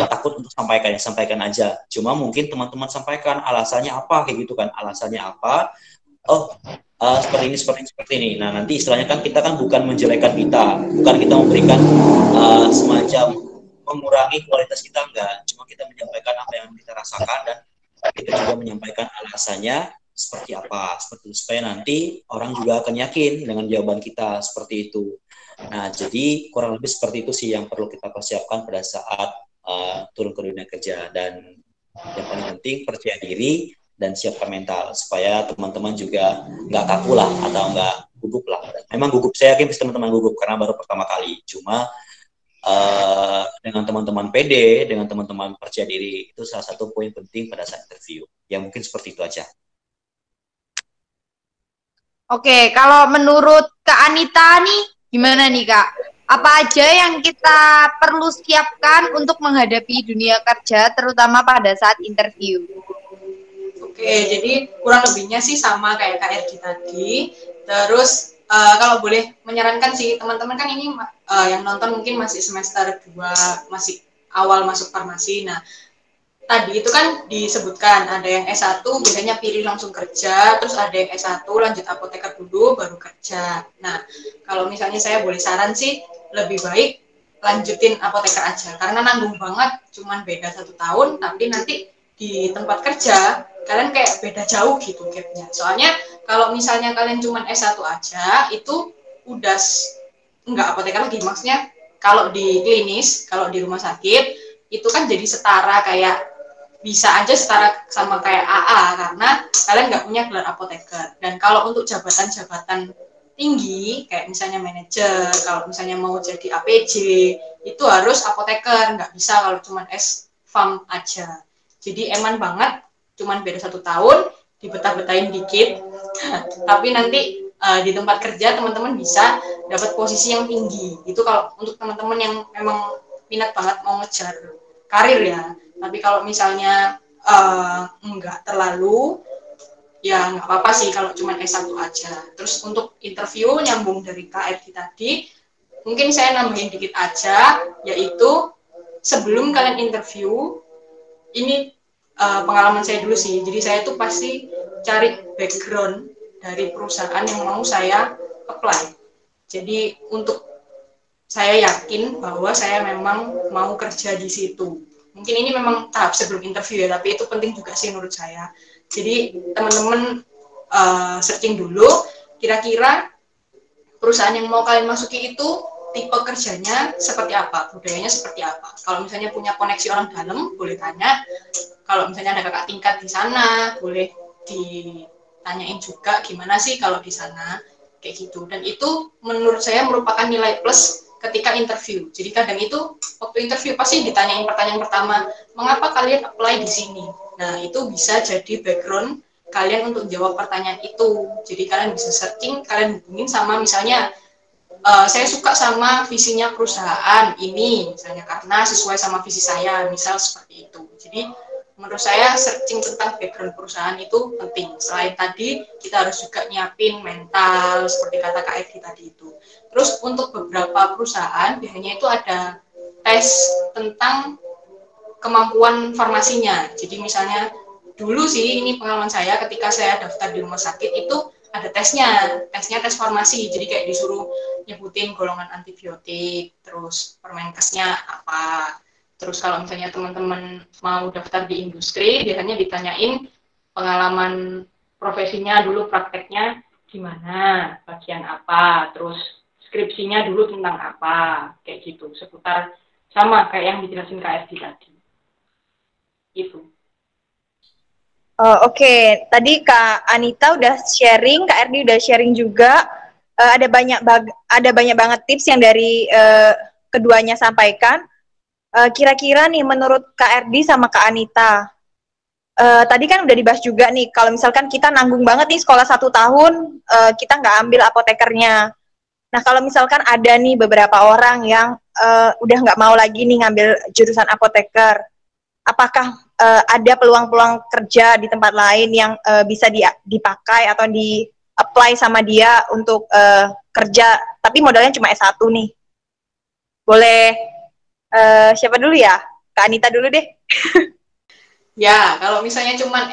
takut untuk sampaikan, ya sampaikan aja. Cuma mungkin teman-teman sampaikan alasannya apa kayak gitu kan, alasannya apa? Oh, seperti ini. Nah, nanti istilahnya kan kita kan bukan menjelekan kita, bukan kita memberikan semacam mengurangi kualitas kita, enggak. Cuma kita menyampaikan apa yang kita rasakan dan kita juga menyampaikan alasannya seperti apa, seperti itu, supaya nanti orang juga akan yakin dengan jawaban kita seperti itu. Nah, jadi kurang lebih seperti itu sih yang perlu kita persiapkan pada saat turun ke dunia kerja. Dan yang paling penting percaya diri dan siapkan mental supaya teman-teman juga nggak kaku lah atau nggak gugup lah. Memang gugup, saya yakin teman-teman gugup karena baru pertama kali. Cuma dengan teman-teman pede, dengan teman-teman percaya diri, itu salah satu poin penting pada saat interview. Ya mungkin seperti itu aja. Oke, kalau menurut Kak Anita nih, gimana nih Kak? Apa aja yang kita perlu siapkan untuk menghadapi dunia kerja, terutama pada saat interview? Oke, jadi kurang lebihnya sih sama kayak Kak Erdi tadi. Terus kalau boleh menyarankan sih, teman-teman kan ini yang nonton mungkin masih semester 2, masih awal masuk farmasi. Nah, tadi itu kan disebutkan ada yang S1 biasanya pilih langsung kerja, terus ada yang S1 lanjut apoteker dulu baru kerja. Nah, kalau misalnya saya boleh saran sih, lebih baik lanjutin apoteker aja, karena nanggung banget, cuman beda 1 tahun, tapi nanti di tempat kerja kalian kayak beda jauh gitu gapnya. Soalnya kalau misalnya kalian cuman S1 aja, itu udah nggak apoteker lagi, maksudnya kalau di klinis, kalau di rumah sakit, itu kan jadi setara kayak bisa aja setara sama kayak AA karena kalian nggak punya gelar apoteker. Dan kalau untuk jabatan-jabatan tinggi kayak misalnya manajer, kalau misalnya mau jadi APJ itu harus apoteker, nggak bisa kalau cuma S.Pharm aja. Jadi eman banget, cuman beda 1 tahun, dibetah-betahin dikit, tapi nanti di tempat kerja teman-teman bisa dapat posisi yang tinggi. Itu kalau untuk teman-teman yang memang minat banget mau ngejar karir ya. Tapi kalau misalnya enggak terlalu, ya nggak apa-apa sih kalau cuma S1 aja. Terus untuk interview, nyambung dari KRD tadi, mungkin saya nambahin dikit aja, yaitu sebelum kalian interview, ini pengalaman saya dulu sih. Jadi saya tuh pasti cari background dari perusahaan yang mau saya apply. Jadi untuk saya yakin bahwa saya memang mau kerja di situ. Mungkin ini memang tahap sebelum interview ya, tapi itu penting juga sih menurut saya. Jadi teman-teman searching dulu, kira-kira perusahaan yang mau kalian masuki itu tipe kerjanya seperti apa, budayanya seperti apa. Kalau misalnya punya koneksi orang dalam, boleh tanya. Kalau misalnya ada kakak tingkat di sana, boleh ditanyain juga gimana sih kalau di sana, kayak gitu. Dan itu menurut saya merupakan nilai plus ketika interview. Jadi kadang itu waktu interview pasti ditanyain pertanyaan pertama, mengapa kalian apply di sini? Nah, itu bisa jadi background kalian untuk jawab pertanyaan itu. Jadi kalian bisa searching, kalian hubungin sama misalnya, saya suka sama visinya perusahaan ini, misalnya karena sesuai sama visi saya, misal seperti itu. Jadi menurut saya searching tentang background perusahaan itu penting. Selain tadi, kita harus juga nyiapin mental, seperti kata Kak Evi tadi itu. Terus untuk beberapa perusahaan, biasanya itu ada tes tentang kemampuan farmasinya. Jadi misalnya, dulu sih, ini pengalaman saya ketika saya daftar di rumah sakit itu ada tesnya tes farmasi. Jadi kayak disuruh nyebutin golongan antibiotik, terus permenkesnya apa. Terus kalau misalnya teman-teman mau daftar di industri, biasanya ditanyain pengalaman profesinya dulu, prakteknya gimana, bagian apa, terus skripsinya dulu tentang apa, kayak gitu, seputar sama kayak yang dijelasin Kak Esti tadi. Gitu. Oke, tadi Kak Anita udah sharing, Kak Erdi udah sharing juga. Ada banyak banget tips yang dari keduanya sampaikan. Kira-kira nih menurut Kak Erdi sama Kak Anita, tadi kan udah dibahas juga nih, kalau misalkan kita nanggung banget nih sekolah 1 tahun, kita nggak ambil apotekernya. Nah, kalau misalkan ada nih beberapa orang yang udah nggak mau lagi nih ngambil jurusan apoteker, apakah ada peluang-peluang kerja di tempat lain yang bisa dipakai atau di-apply sama dia untuk kerja, tapi modalnya cuma S1 nih. Boleh siapa dulu ya? Kak Anita dulu deh. Ya, kalau misalnya cuma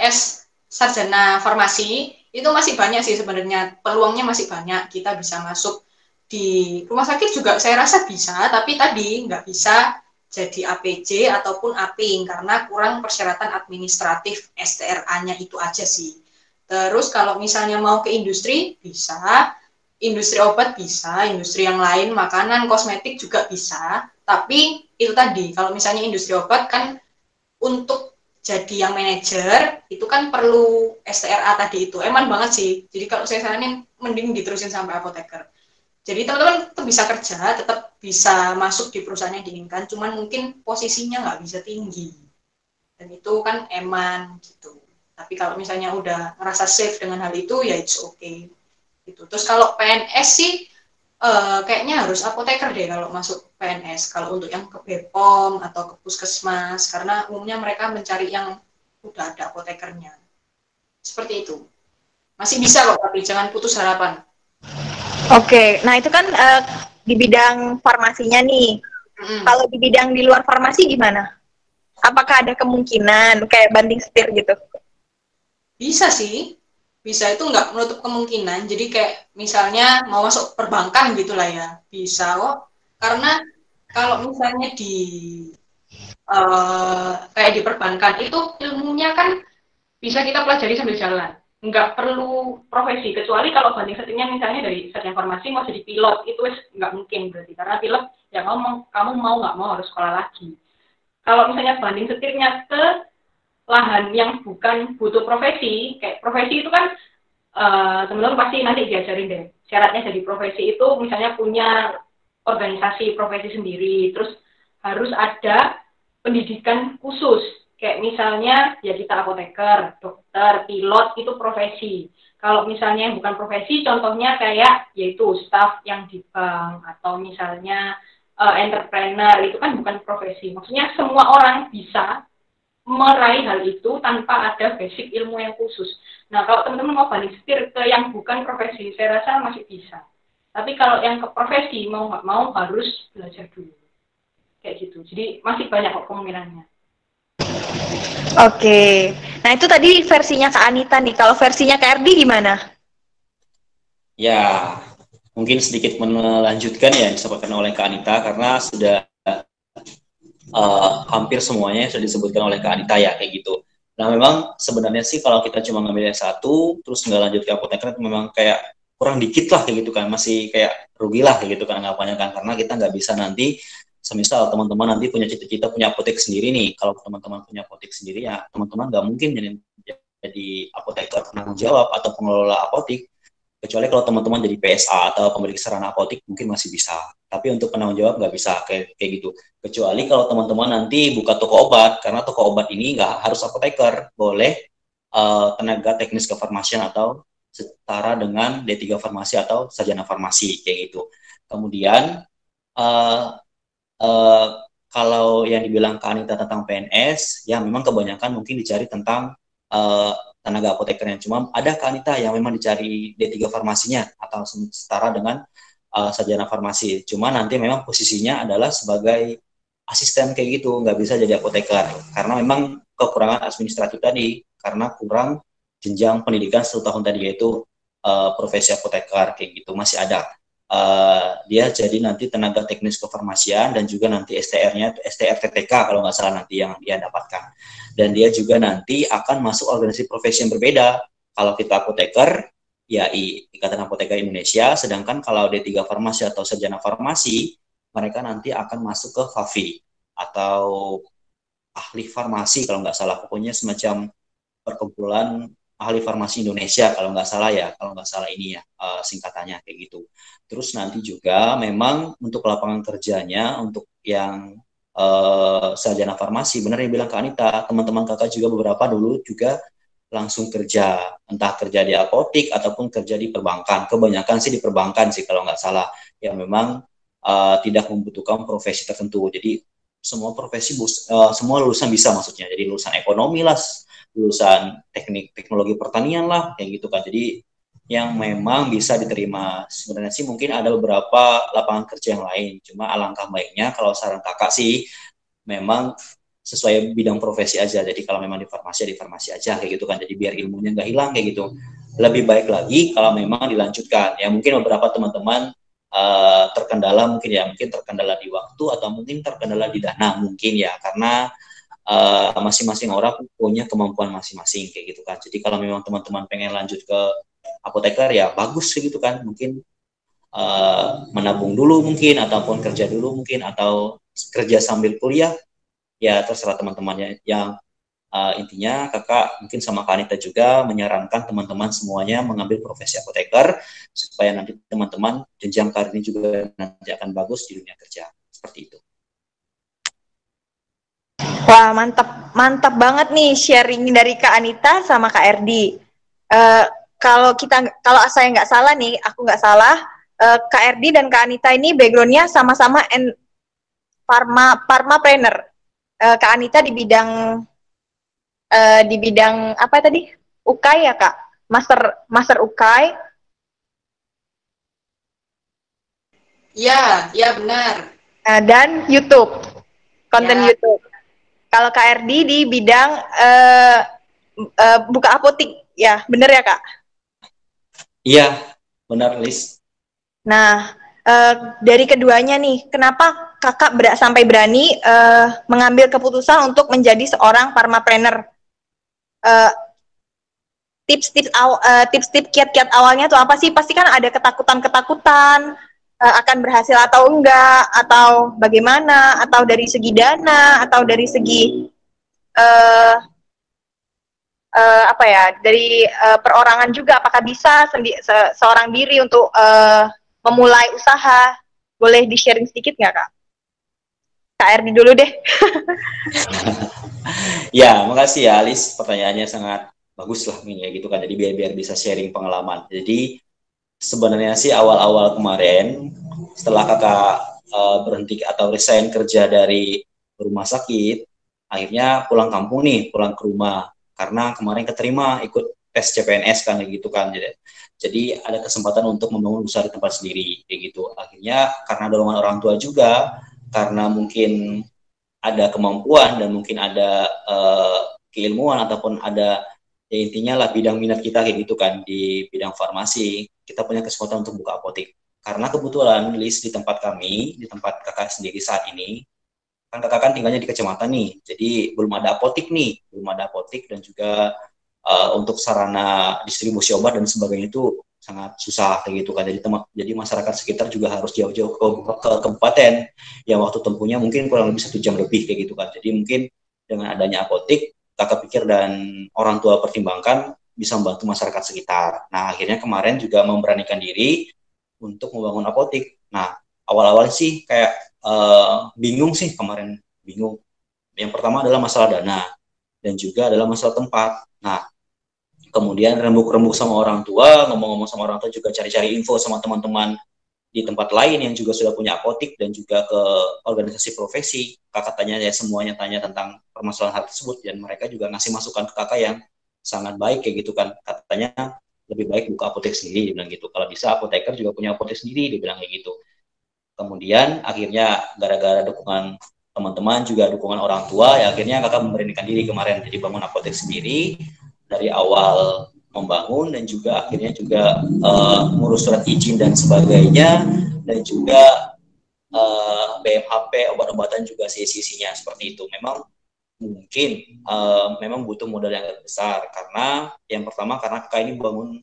sarjana farmasi, itu masih banyak sih sebenarnya, peluangnya masih banyak. Kita bisa masuk di rumah sakit juga saya rasa bisa, tapi tadi nggak bisa jadi APJ ataupun APING karena kurang persyaratan administratif STRA-nya itu aja sih. Terus kalau misalnya mau ke industri, bisa. Industri obat bisa, industri yang lain, makanan, kosmetik juga bisa. Tapi itu tadi, kalau misalnya industri obat kan untuk jadi yang manajer, itu kan perlu STRA tadi itu. Eman banget sih. Jadi kalau saya saranin, mending diterusin sampai apoteker. Jadi teman-teman tetap bisa kerja, tetap bisa masuk di perusahaan yang diinginkan, cuman mungkin posisinya nggak bisa tinggi. Dan itu kan eman gitu. Tapi kalau misalnya udah ngerasa safe dengan hal itu, ya it's okay. Gitu. Terus kalau PNS sih, kayaknya harus apoteker deh kalau masuk PNS. Kalau untuk yang ke BPOM atau ke puskesmas, karena umumnya mereka mencari yang udah ada apotekernya. Seperti itu. Masih bisa kok, tapi jangan putus harapan. Oke, nah itu kan di bidang farmasinya nih. Kalau di bidang di luar farmasi gimana? Apakah ada kemungkinan kayak banding setir gitu? Bisa sih, bisa itu nggak menutup kemungkinan. Jadi kayak misalnya mau masuk perbankan gitulah ya, bisa kok. Karena kalau misalnya kayak di perbankan itu ilmunya kan bisa kita pelajari sambil jalan. Nggak perlu profesi, kecuali kalau banding setirnya misalnya dari sarjana farmasi mau jadi pilot, itu nggak mungkin berarti, karena pilot ya kamu mau nggak mau harus sekolah lagi. Kalau misalnya banding setirnya ke lahan yang bukan butuh profesi, kayak profesi itu kan teman-teman pasti nanti diajarin deh, syaratnya jadi profesi itu misalnya punya organisasi profesi sendiri, terus harus ada pendidikan khusus. Kayak misalnya ya kita apoteker, dokter, pilot itu profesi. Kalau misalnya yang bukan profesi, contohnya kayak yaitu staff yang di bank atau misalnya entrepreneur, itu kan bukan profesi. Maksudnya semua orang bisa meraih hal itu tanpa ada basic ilmu yang khusus. Nah kalau teman-teman mau banding setir ke yang bukan profesi, saya rasa masih bisa. Tapi kalau yang ke profesi mau nggak mau harus belajar dulu. Kayak gitu. Jadi masih banyak kok kemungkinannya. Oke, nah itu tadi versinya Kak Anita nih. Kalau versinya Kak Erdi gimana? Ya, mungkin sedikit melanjutkan ya yang disampaikan oleh Kak Anita karena sudah hampir semuanya sudah disebutkan oleh Kak Anita ya kayak gitu. Nah memang sebenarnya sih kalau kita cuma ngambil S1 terus nggak lanjut ke apoteker itu memang kayak kurang dikit lah kayak gitu kan, masih kayak rugi lah kayak gitu kan anggapannya kan, karena kita nggak bisa nanti semisal teman-teman nanti punya cita-cita punya apotek sendiri nih, kalau teman-teman punya apotek sendiri ya teman-teman nggak mungkin jadi apoteker penanggung jawab atau pengelola apotek, kecuali kalau teman-teman jadi PSA atau pemilik sarana apotek mungkin masih bisa, tapi untuk penanggung jawab nggak bisa kayak gitu, kecuali kalau teman-teman nanti buka toko obat, karena toko obat ini nggak harus apoteker, boleh tenaga teknis kefarmasian atau setara dengan D3 farmasi atau sarjana farmasi kayak gitu. Kemudian kalau yang dibilang Kak Anita tentang PNS, ya memang kebanyakan mungkin dicari tentang tenaga apotekernya. Cuma ada Kak Anita yang memang dicari D3 farmasinya atau setara dengan sarjana farmasi. Cuma nanti memang posisinya adalah sebagai asisten kayak gitu, nggak bisa jadi apoteker. Karena memang kekurangan administratif tadi, karena kurang jenjang pendidikan 1 tahun tadi, yaitu profesi apoteker kayak gitu masih ada. Dia jadi nanti tenaga teknis kefarmasian dan juga nanti STR-nya itu STR-TTK kalau nggak salah nanti yang dia dapatkan, dan dia juga nanti akan masuk organisasi profesi yang berbeda. Kalau kita apoteker ya Ikatan Apoteker Indonesia, sedangkan kalau D3 farmasi atau sarjana farmasi mereka nanti akan masuk ke FAFI atau ahli farmasi kalau nggak salah, pokoknya semacam perkumpulan ahli farmasi Indonesia kalau nggak salah ya, kalau nggak salah ini ya singkatannya kayak gitu. Terus nanti juga memang untuk lapangan kerjanya untuk yang sarjana farmasi, benar yang bilang Kak Anita, teman-teman kakak juga beberapa dulu juga langsung kerja, entah kerja di apotik ataupun kerja di perbankan. Kebanyakan sih di perbankan sih kalau nggak salah, yang memang tidak membutuhkan profesi tertentu. Jadi semua profesi, semua lulusan bisa maksudnya. Jadi lulusan ekonomi lah, lulusan teknik teknologi pertanian lah, kayak gitu kan. Jadi yang memang bisa diterima. Sebenarnya sih mungkin ada beberapa lapangan kerja yang lain. Cuma alangkah baiknya kalau saran kakak sih memang sesuai bidang profesi aja. Jadi kalau memang di farmasi aja kayak gitu kan. Jadi biar ilmunya nggak hilang kayak gitu. Lebih baik lagi kalau memang dilanjutkan. Ya mungkin beberapa teman-teman terkendala mungkin terkendala di waktu atau mungkin terkendala di dana mungkin ya, karena masing-masing orang punya kemampuan masing-masing kayak gitu kan. Jadi kalau memang teman-teman pengen lanjut ke apoteker ya bagus gitu kan, mungkin menabung dulu mungkin ataupun kerja dulu mungkin atau kerja sambil kuliah ya, terserah teman-temannya. Yang intinya kakak mungkin sama Kak Anita juga menyarankan teman-teman semuanya mengambil profesi apoteker supaya nanti teman-teman jenjang karirnya juga nanti akan bagus di dunia kerja, seperti itu. Wah, mantap banget nih sharing dari Kak Anita sama Kak Erdi. Kalau saya nggak salah nih, aku nggak salah, Kak Erdi dan Kak Anita ini backgroundnya sama-sama pharmapreneur. Kak Anita di bidang apa tadi? UKAI ya Kak? Master UKAI. Ya benar. Dan YouTube, konten Ya. YouTube. Kalau Kak Erdi di bidang buka apotik, ya benar ya Kak? Iya, benar Liz. Nah, dari keduanya nih, kenapa kakak sampai berani mengambil keputusan untuk menjadi seorang pharmapreneur? Tips-tips kiat-kiat awalnya tuh apa sih? Pasti kan ada ketakutan-ketakutan akan berhasil atau enggak, atau bagaimana, atau dari segi dana, atau dari segi dari perorangan juga, apakah bisa seorang diri untuk memulai usaha? Boleh di-sharing sedikit nggak Kak? Kak Erdi dulu deh. Ya, makasih ya Alice, pertanyaannya sangat bagus lah ini ya gitu kan. Jadi biar bisa sharing pengalaman. Jadi sebenarnya sih awal-awal kemarin setelah kakak berhenti atau resign kerja dari rumah sakit, akhirnya pulang kampung nih, pulang ke rumah karena kemarin keterima ikut tes CPNS kan gitu kan. Jadi ada kesempatan untuk membangun usaha di tempat sendiri kayak gitu. Akhirnya karena dorongan orang tua juga, karena mungkin ada kemampuan dan mungkin ada keilmuan ataupun ada ya intinya lah bidang minat kita kayak gitu kan di bidang farmasi, kita punya kesempatan untuk buka apotek. Karena kebetulan list di tempat kami, di tempat kakak sendiri saat ini, kan kakak kan tinggalnya di kecamatan nih, jadi belum ada apotek nih, dan juga untuk sarana distribusi obat dan sebagainya itu sangat susah kayak gitu kan. Jadi masyarakat sekitar juga harus jauh-jauh ke kabupaten yang waktu tempuhnya mungkin kurang lebih 1 jam lebih kayak gitu kan. Jadi mungkin dengan adanya apotek, kakak pikir dan orang tua pertimbangkan bisa membantu masyarakat sekitar. Nah akhirnya kemarin juga memberanikan diri untuk membangun apotek. Nah awal-awal sih kayak bingung sih kemarin, bingung. Yang pertama adalah masalah dana dan juga adalah masalah tempat. Nah kemudian rembuk-rembuk sama orang tua, ngomong-ngomong sama orang tua, juga cari-cari info sama teman-teman di tempat lain yang juga sudah punya apotek dan juga ke organisasi profesi. Kakak tanya ya, semuanya tanya tentang permasalahan hal tersebut dan mereka juga ngasih masukan ke kakak yang sangat baik kayak gitu kan. Katanya lebih baik buka apotek sendiri, dia bilang gitu. Kalau bisa apoteker juga punya apotek sendiri, dia bilang kayak gitu. Kemudian akhirnya gara-gara dukungan teman-teman juga dukungan orang tua, ya akhirnya kakak memberanikan diri kemarin jadi bangun apotek sendiri. Dari awal membangun dan juga akhirnya juga ngurus surat izin dan sebagainya, dan juga BMHP obat-obatan juga sisi-sisinya seperti itu. Memang mungkin memang butuh modal yang besar karena yang pertama karena kakak ini bangun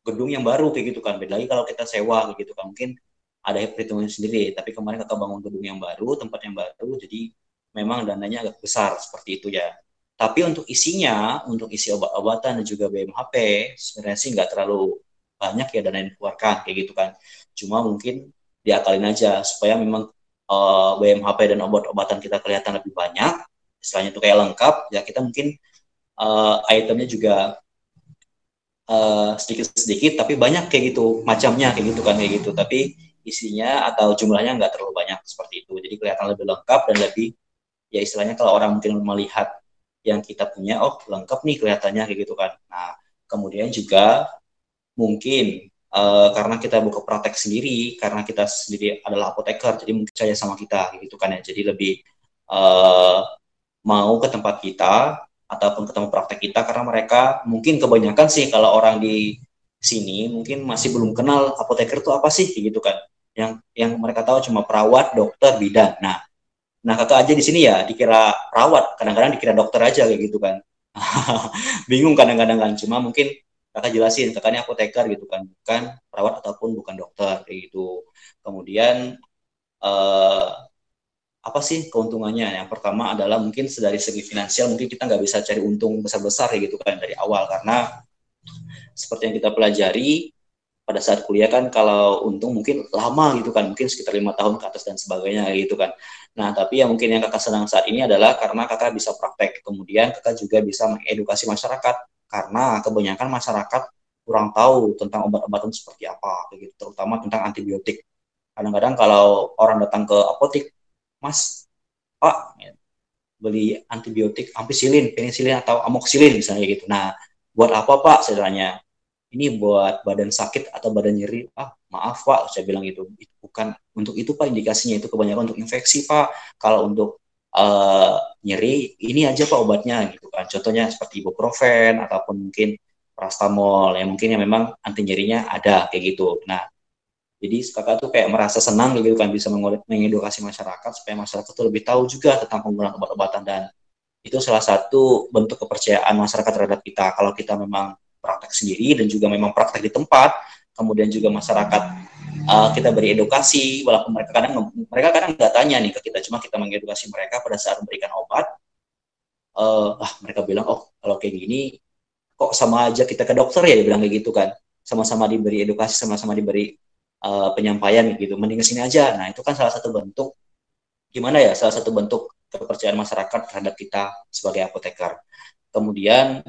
gedung yang baru kayak gitu kan. Beda lagi kalau kita sewa kayak gitu kan, mungkin ada perhitungan sendiri. Tapi kemarin kakak bangun gedung yang baru, tempat yang baru, jadi memang dananya agak besar seperti itu ya. Tapi untuk isinya, untuk isi obat-obatan dan juga BMHP, sebenarnya sih nggak terlalu banyak ya dana yang dikeluarkan kayak gitu kan. Cuma mungkin diakalin aja supaya memang BMHP dan obat-obatan kita kelihatan lebih banyak. Istilahnya itu kayak lengkap, ya kita mungkin itemnya juga sedikit-sedikit tapi banyak kayak gitu, macamnya kayak gitu kan, kayak gitu. Tapi isinya atau jumlahnya nggak terlalu banyak seperti itu. Jadi kelihatan lebih lengkap dan lebih ya istilahnya kalau orang mungkin melihat yang kita punya, oh lengkap nih kelihatannya kayak gitu kan. Nah, kemudian juga mungkin karena kita buka praktek sendiri, karena kita sendiri adalah apoteker, jadi mungkin percaya sama kita gitu kan ya. Jadi lebih mau ke tempat kita ataupun ketemu praktek kita, karena mereka mungkin kebanyakan sih kalau orang di sini mungkin masih belum kenal apoteker itu apa sih gitu kan. Yang mereka tahu cuma perawat, dokter, bidan. Nah kakak aja di sini ya dikira perawat, kadang-kadang dikira dokter aja kayak gitu kan. Bingung kadang-kadang kan, cuma mungkin kakak jelasin kakaknya apoteker gitu kan, bukan perawat ataupun bukan dokter kayak gitu. Kemudian apa sih keuntungannya? Yang pertama adalah mungkin dari segi finansial mungkin kita nggak bisa cari untung besar-besar kayak gitu kan dari awal, karena seperti yang kita pelajari pada saat kuliah kan, kalau untung mungkin lama gitu kan, mungkin sekitar 5 tahun ke atas dan sebagainya gitu kan. Nah tapi yang mungkin yang kakak senang saat ini adalah karena kakak bisa praktek, kemudian kakak juga bisa mengedukasi masyarakat, karena kebanyakan masyarakat kurang tahu tentang obat-obatan seperti apa gitu, terutama tentang antibiotik. Kadang-kadang kalau orang datang ke apotik, Mas, Pak, beli antibiotik ampicillin, penicillin atau amoxicillin misalnya gitu. Nah, buat apa Pak? Saya tanya. Ini buat badan sakit atau badan nyeri. Ah, maaf Pak, saya bilang gitu. Itu bukan untuk itu Pak, indikasinya itu kebanyakan untuk infeksi Pak. Kalau untuk nyeri, ini aja Pak obatnya gitu kan. Contohnya seperti ibuprofen ataupun mungkin paracetamol yang mungkin yang memang anti nyerinya ada kayak gitu. Nah, jadi kakak tuh kayak merasa senang gitu kan bisa mengedukasi masyarakat supaya masyarakat tuh lebih tahu juga tentang penggunaan obat-obatan, dan itu salah satu bentuk kepercayaan masyarakat terhadap kita. Kalau kita memang praktek sendiri dan juga memang praktek di tempat, kemudian juga masyarakat kita beri edukasi, walaupun mereka kadang nggak tanya nih ke kita, cuma kita mengedukasi mereka pada saat memberikan obat. Mereka bilang, oh kalau kayak gini kok sama aja kita ke dokter ya, dia bilang kayak gitu kan, sama-sama diberi edukasi, sama-sama diberi penyampaian gitu, mending kesini aja. Nah itu kan salah satu bentuk gimana ya, salah satu bentuk kepercayaan masyarakat terhadap kita sebagai apoteker. Kemudian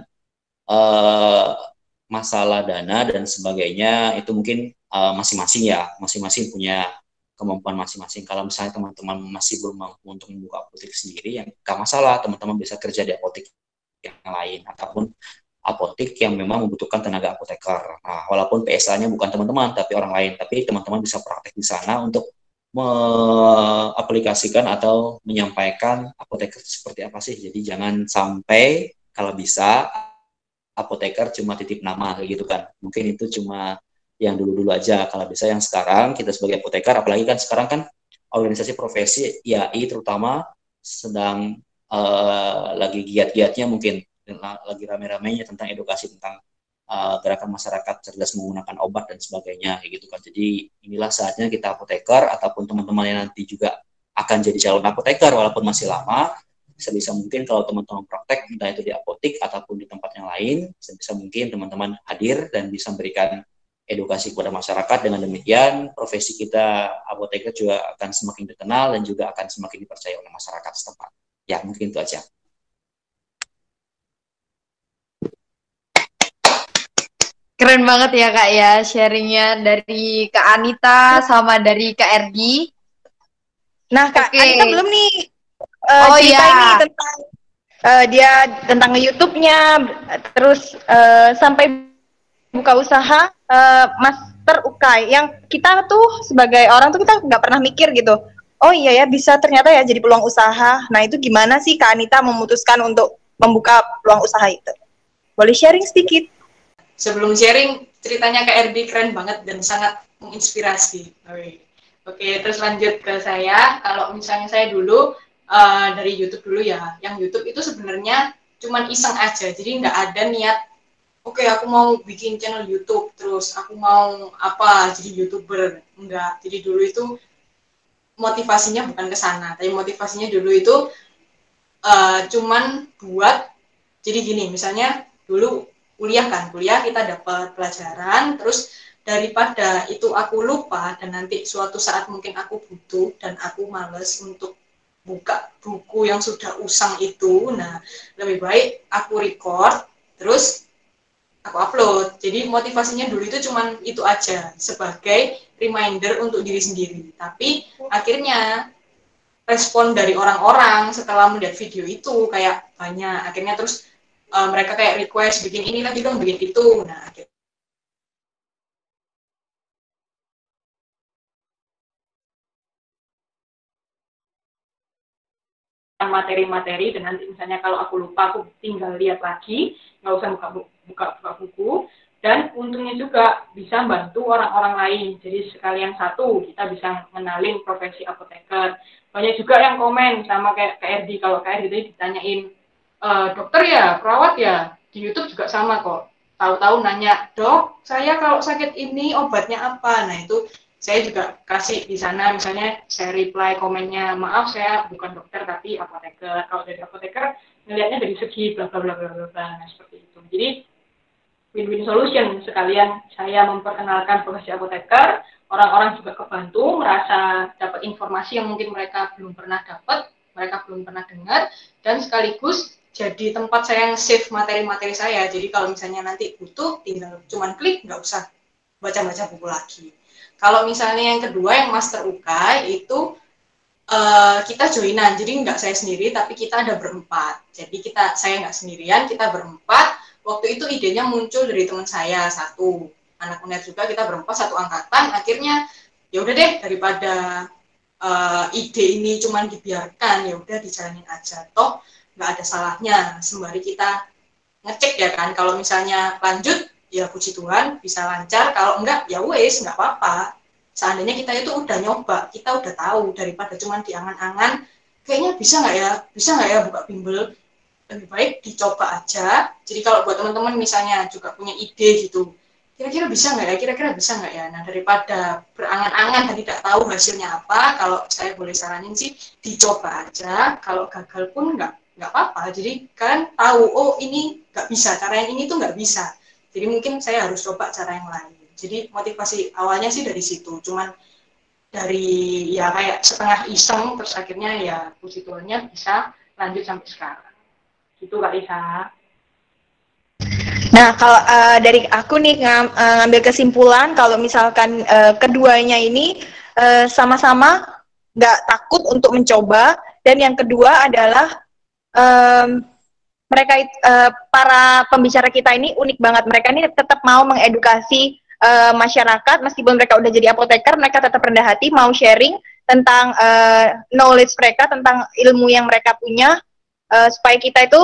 masalah dana dan sebagainya itu mungkin masing-masing punya kemampuan masing-masing. Kalau misalnya teman-teman masih belum mampu untuk membuka apotek sendiri, yang gak masalah, teman-teman bisa kerja di apotek yang lain ataupun apotek yang memang membutuhkan tenaga apoteker. Nah, walaupun PSA-nya bukan teman-teman tapi orang lain, tapi teman-teman bisa praktek di sana untuk mengaplikasikan atau menyampaikan apoteker seperti apa sih. Jadi jangan sampai kalau bisa apoteker cuma titip nama kayak gitu kan. Mungkin itu cuma yang dulu-dulu aja. Kalau bisa yang sekarang kita sebagai apoteker, apalagi kan sekarang kan organisasi profesi IAI terutama sedang lagi giat-giatnya mungkin, lagi rame-ramenya tentang edukasi tentang gerakan masyarakat cerdas menggunakan obat dan sebagainya gitu kan. Jadi inilah saatnya kita apoteker ataupun teman-teman yang nanti juga akan jadi calon apoteker walaupun masih lama, sebisa mungkin kalau teman-teman praktek entah itu di apotek ataupun di tempat yang lain, sebisa mungkin teman-teman hadir dan bisa memberikan edukasi kepada masyarakat. Dengan demikian profesi kita apoteker juga akan semakin dikenal dan juga akan semakin dipercaya oleh masyarakat setempat. Ya mungkin itu aja. Keren banget ya Kak ya sharingnya dari Kak Anita sama dari Kak Erdi. Nah Kak Anita belum nih Oh cerita iya. ini tentang dia tentang YouTube-nya, terus sampai buka usaha Master Ukay, yang kita tuh sebagai orang tuh kita nggak pernah mikir gitu. Oh iya ya, bisa ternyata ya jadi peluang usaha. Nah itu gimana sih Kak Anita memutuskan untuk membuka peluang usaha itu? Boleh sharing sedikit? Sebelum sharing, ceritanya Kak Erdi keren banget dan sangat menginspirasi. Oke, terus lanjut ke saya. Kalau misalnya saya dulu dari YouTube dulu ya, yang YouTube itu sebenarnya cuman iseng aja, jadi nggak ada niat, oke, aku mau bikin channel YouTube, terus aku mau apa, jadi YouTuber. Enggak, jadi dulu itu motivasinya bukan ke sana, tapi motivasinya dulu itu cuman buat, jadi gini, misalnya dulu kuliah kita dapat pelajaran, terus daripada itu aku lupa dan nanti suatu saat mungkin aku butuh dan aku males untuk buka buku yang sudah usang itu, nah lebih baik aku record terus aku upload. Jadi motivasinya dulu itu cuman itu aja sebagai reminder untuk diri sendiri, tapi akhirnya respon dari orang-orang setelah melihat video itu kayak banyak, akhirnya terus mereka kayak request bikin ini lagi dong, bikin itu. Nah, materi-materi, dan nanti misalnya kalau aku lupa aku tinggal lihat lagi, nggak usah buka buku. Dan untungnya juga bisa bantu orang-orang lain, jadi sekalian satu kita bisa mengenalin profesi apoteker. Banyak juga yang komen sama kayak KRD, kalau KRD tadi ditanyain dokter ya, perawat ya, di YouTube juga sama kok, tahu-tahu nanya, dok saya kalau sakit ini obatnya apa. Nah itu saya juga kasih di sana, misalnya saya reply komennya, maaf saya bukan dokter tapi apoteker. Kalau dari apoteker ngelihatnya dari segi bla bla bla bla bla. Nah seperti itu. Jadi win-win solution, sekalian saya memperkenalkan profesi apoteker, orang-orang juga kebantu, merasa dapat informasi yang mungkin mereka belum pernah dapat, mereka belum pernah dengar, dan sekaligus jadi tempat saya yang save materi-materi saya. Jadi kalau misalnya nanti butuh, tinggal cuman klik, nggak usah baca-baca buku lagi. Kalau misalnya yang kedua, yang Master UK, itu kita joinan, jadi nggak saya sendiri, tapi kita ada berempat. Jadi saya nggak sendirian, kita berempat. Waktu itu idenya muncul dari teman saya, satu anak UNER juga, kita berempat satu angkatan. Akhirnya ya udah deh, daripada ide ini cuma dibiarkan, ya udah dijalanin aja. Toh nggak ada salahnya, sembari kita ngecek ya kan. Kalau misalnya lanjut, ya puji Tuhan bisa lancar, kalau enggak ya wes nggak apa-apa. Seandainya kita itu udah nyoba, kita udah tahu, daripada cuma diangan-angan kayaknya bisa nggak ya buka bimbel, lebih baik dicoba aja. Jadi kalau buat teman-teman misalnya juga punya ide gitu, kira-kira bisa nggak ya, nah daripada berangan-angan dan tidak tahu hasilnya apa, kalau saya boleh saranin sih dicoba aja. Kalau gagal pun nggak apa-apa, jadi kalian tahu, oh ini nggak bisa, cara yang ini tuh nggak bisa, jadi mungkin saya harus coba cara yang lain. Jadi motivasi awalnya sih dari situ, cuman dari ya kayak setengah iseng, terus akhirnya ya puji Tuhannya bisa lanjut sampai sekarang. Gitu Kak Lisa. Nah, kalau dari aku nih ngambil kesimpulan, kalau misalkan keduanya ini sama-sama nggak takut untuk mencoba, dan yang kedua adalah mereka para pembicara kita ini unik banget. Mereka ini tetap mau mengedukasi masyarakat, meskipun mereka udah jadi apoteker, mereka tetap rendah hati mau sharing tentang knowledge mereka, tentang ilmu yang mereka punya, supaya kita itu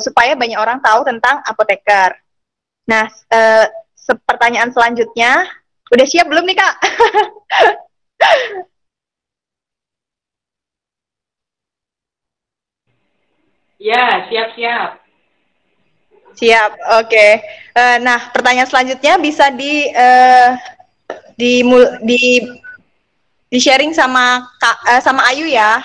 supaya banyak orang tahu tentang apoteker. Nah, pertanyaan selanjutnya, udah siap belum nih Kak? Ya, siap-siap. Siap, oke. Nah, pertanyaan selanjutnya bisa di sharing sama sama Ayu ya.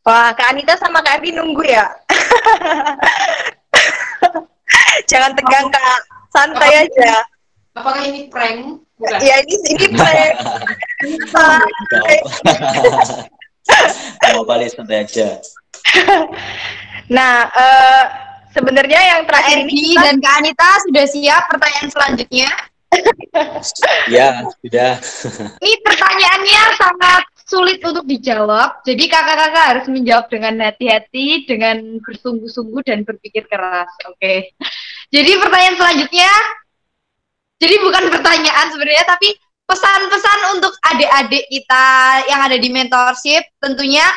Wah, Kak Anita sama Kak Erdi nunggu ya. Jangan tegang Kak, santai aja. Apakah ini prank? Bukan. Ya ini prank. Mau balik santai aja. Nah, sebenarnya yang terakhir ini dan Kak Anita sudah siap pertanyaan selanjutnya? Ya, sudah. Ini pertanyaannya sangat sulit untuk dijawab, jadi kakak-kakak harus menjawab dengan hati-hati, dengan bersungguh-sungguh dan berpikir keras. Oke. Jadi pertanyaan selanjutnya, jadi bukan pertanyaan sebenarnya, tapi pesan-pesan untuk adik-adik kita yang ada di mentorship. Tentunya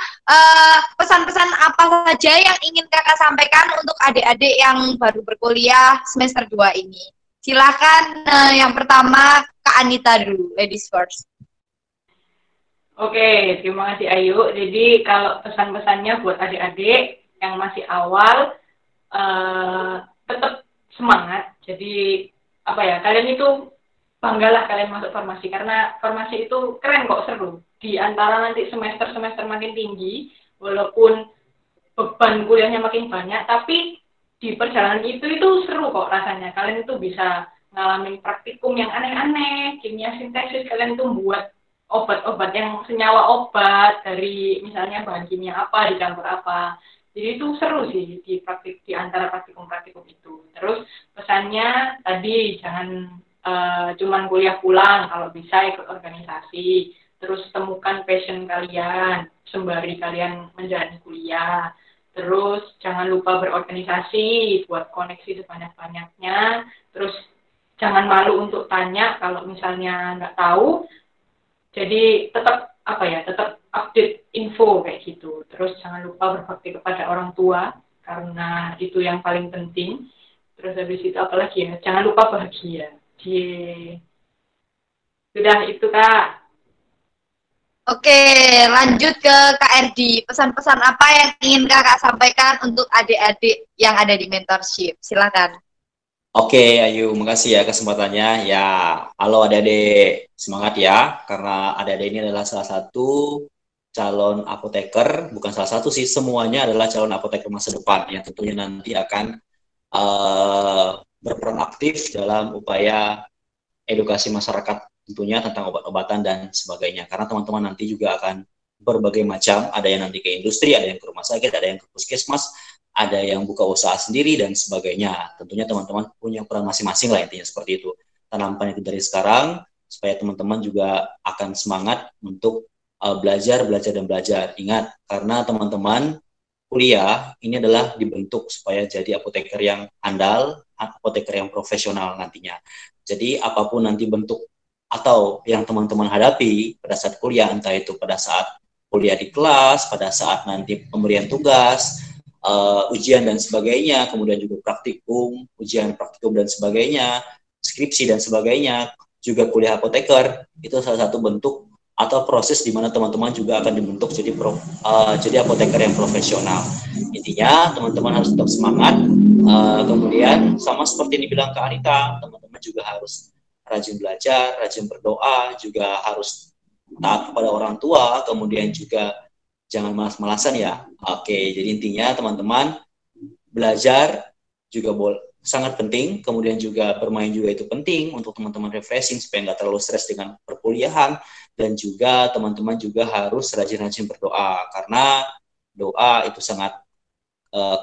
pesan-pesan apa saja yang ingin kakak sampaikan untuk adik-adik yang baru berkuliah semester 2 ini. Silakan yang pertama Kak Anita dulu, ladies first. Oke, terima kasih Ayu. Jadi kalau pesan-pesannya buat adik-adik yang masih awal, tetap semangat. Jadi apa ya, kalian itu banggalah kalian masuk farmasi, karena farmasi itu keren kok, seru. Di antara nanti semester-semester makin tinggi, walaupun beban kuliahnya makin banyak, tapi di perjalanan itu seru kok rasanya. Kalian itu bisa ngalamin praktikum yang aneh-aneh, kimia sintesis, kalian itu buat obat-obat yang senyawa obat dari misalnya bahan kimia apa dicampur apa. Jadi itu seru sih di antara praktikum-praktikum itu. Terus pesannya tadi jangan cuman kuliah pulang, kalau bisa ikut organisasi. Terus temukan passion kalian sembari kalian menjalani kuliah. Terus jangan lupa berorganisasi, buat koneksi sebanyak-banyaknya. Terus jangan malu untuk tanya kalau misalnya nggak tahu. Jadi tetap tetap update info kayak gitu. Terus jangan lupa berbakti kepada orang tua karena itu yang paling penting. Terus habis itu apalagi ya? Jangan lupa bahagia. Sudah itu Kak. Oke, lanjut ke Kak Erdi. Pesan-pesan apa yang ingin Kakak sampaikan untuk adik-adik yang ada di mentorship? Silakan. Oke, Ayu, makasih ya kesempatannya. Ya, halo adik-adik, semangat ya, karena adik-adik ini adalah salah satu calon apoteker, bukan salah satu sih, semuanya adalah calon apoteker masa depan yang tentunya nanti akan berperan aktif dalam upaya edukasi masyarakat tentunya tentang obat-obatan dan sebagainya. Karena teman-teman nanti juga akan berbagai macam, ada yang nanti ke industri, ada yang ke rumah sakit, ada yang ke puskesmas, ada yang buka usaha sendiri dan sebagainya. Tentunya teman-teman punya peran masing-masing lah, intinya seperti itu. Tanamkan itu dari sekarang supaya teman-teman juga akan semangat untuk belajar. Ingat, karena teman-teman kuliah ini adalah dibentuk supaya jadi apoteker yang andal, apoteker yang profesional nantinya. Jadi apapun nanti bentuk atau yang teman-teman hadapi pada saat kuliah, entah itu pada saat kuliah di kelas, pada saat nanti pemberian tugas, ujian dan sebagainya, kemudian juga praktikum, ujian praktikum dan sebagainya, skripsi dan sebagainya, juga kuliah apoteker, itu salah satu bentuk atau proses di mana teman-teman juga akan dibentuk jadi apoteker yang profesional. Intinya teman-teman harus tetap semangat. Kemudian sama seperti yang dibilang Kak Anita, teman-teman juga harus rajin belajar, rajin berdoa, juga harus taat kepada orang tua, kemudian juga jangan malas-malasan ya. Oke, jadi intinya teman-teman belajar juga sangat penting, kemudian juga bermain juga itu penting untuk teman-teman refreshing supaya nggak terlalu stres dengan perkuliahan, dan juga teman-teman juga harus rajin-rajin berdoa karena doa itu sangat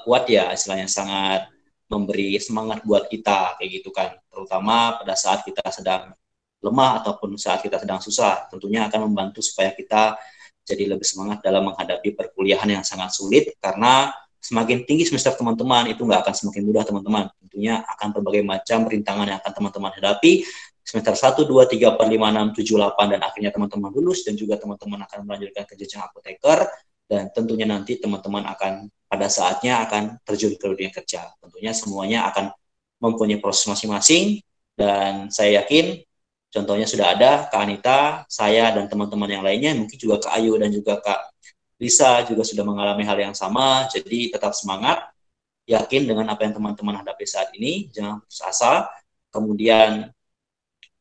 kuat ya, istilahnya sangat memberi semangat buat kita kayak gitu kan, terutama pada saat kita sedang lemah ataupun saat kita sedang susah, tentunya akan membantu supaya kita jadi lebih semangat dalam menghadapi perkuliahan yang sangat sulit, karena semakin tinggi semester teman-teman itu nggak akan semakin mudah teman-teman. Tentunya akan berbagai macam rintangan yang akan teman-teman hadapi semester 1, 2, 3, 4, 5, 6, 7, 8 dan akhirnya teman-teman lulus dan juga teman-teman akan melanjutkan ke jenjang apoteker, dan tentunya nanti teman-teman akan pada saatnya akan terjun ke dunia kerja. Tentunya semuanya akan mempunyai proses masing-masing, dan saya yakin contohnya sudah ada Kak Anita, saya dan teman-teman yang lainnya, mungkin juga Kak Ayu dan juga Kak Lisa juga sudah mengalami hal yang sama. Jadi tetap semangat, yakin dengan apa yang teman-teman hadapi saat ini, jangan putus asa. Kemudian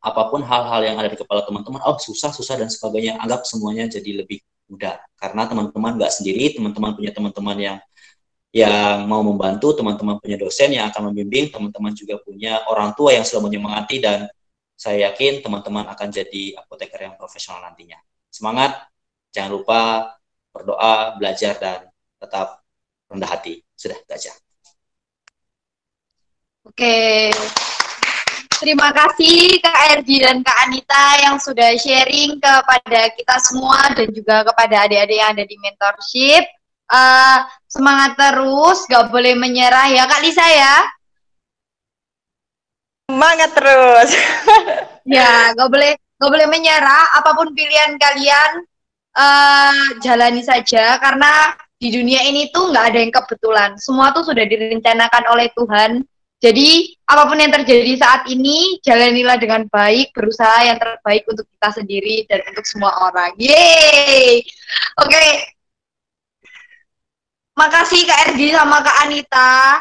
apapun hal-hal yang ada di kepala teman-teman, susah dan sebagainya, anggap semuanya jadi lebih mudah. Karena teman-teman nggak sendiri, teman-teman punya teman-teman yang mau membantu, teman-teman punya dosen yang akan membimbing, teman-teman juga punya orang tua yang selalu menyemangati, dan saya yakin teman-teman akan jadi apoteker yang profesional nantinya. Semangat, jangan lupa berdoa, belajar, dan tetap rendah hati. Sudah, itu aja. Oke. Terima kasih Kak Erdi dan Kak Anita yang sudah sharing kepada kita semua dan juga kepada adik-adik yang ada di mentorship. Semangat terus, gak boleh menyerah ya Kak Lisa ya. Semangat terus. Ya, gak boleh menyerah. Apapun pilihan kalian, jalani saja, karena di dunia ini tuh nggak ada yang kebetulan. Semua tuh sudah direncanakan oleh Tuhan. Jadi apapun yang terjadi saat ini, jalanilah dengan baik, berusaha yang terbaik untuk kita sendiri dan untuk semua orang. Yeay! Oke. Makasih Kak Erdi sama Kak Anita.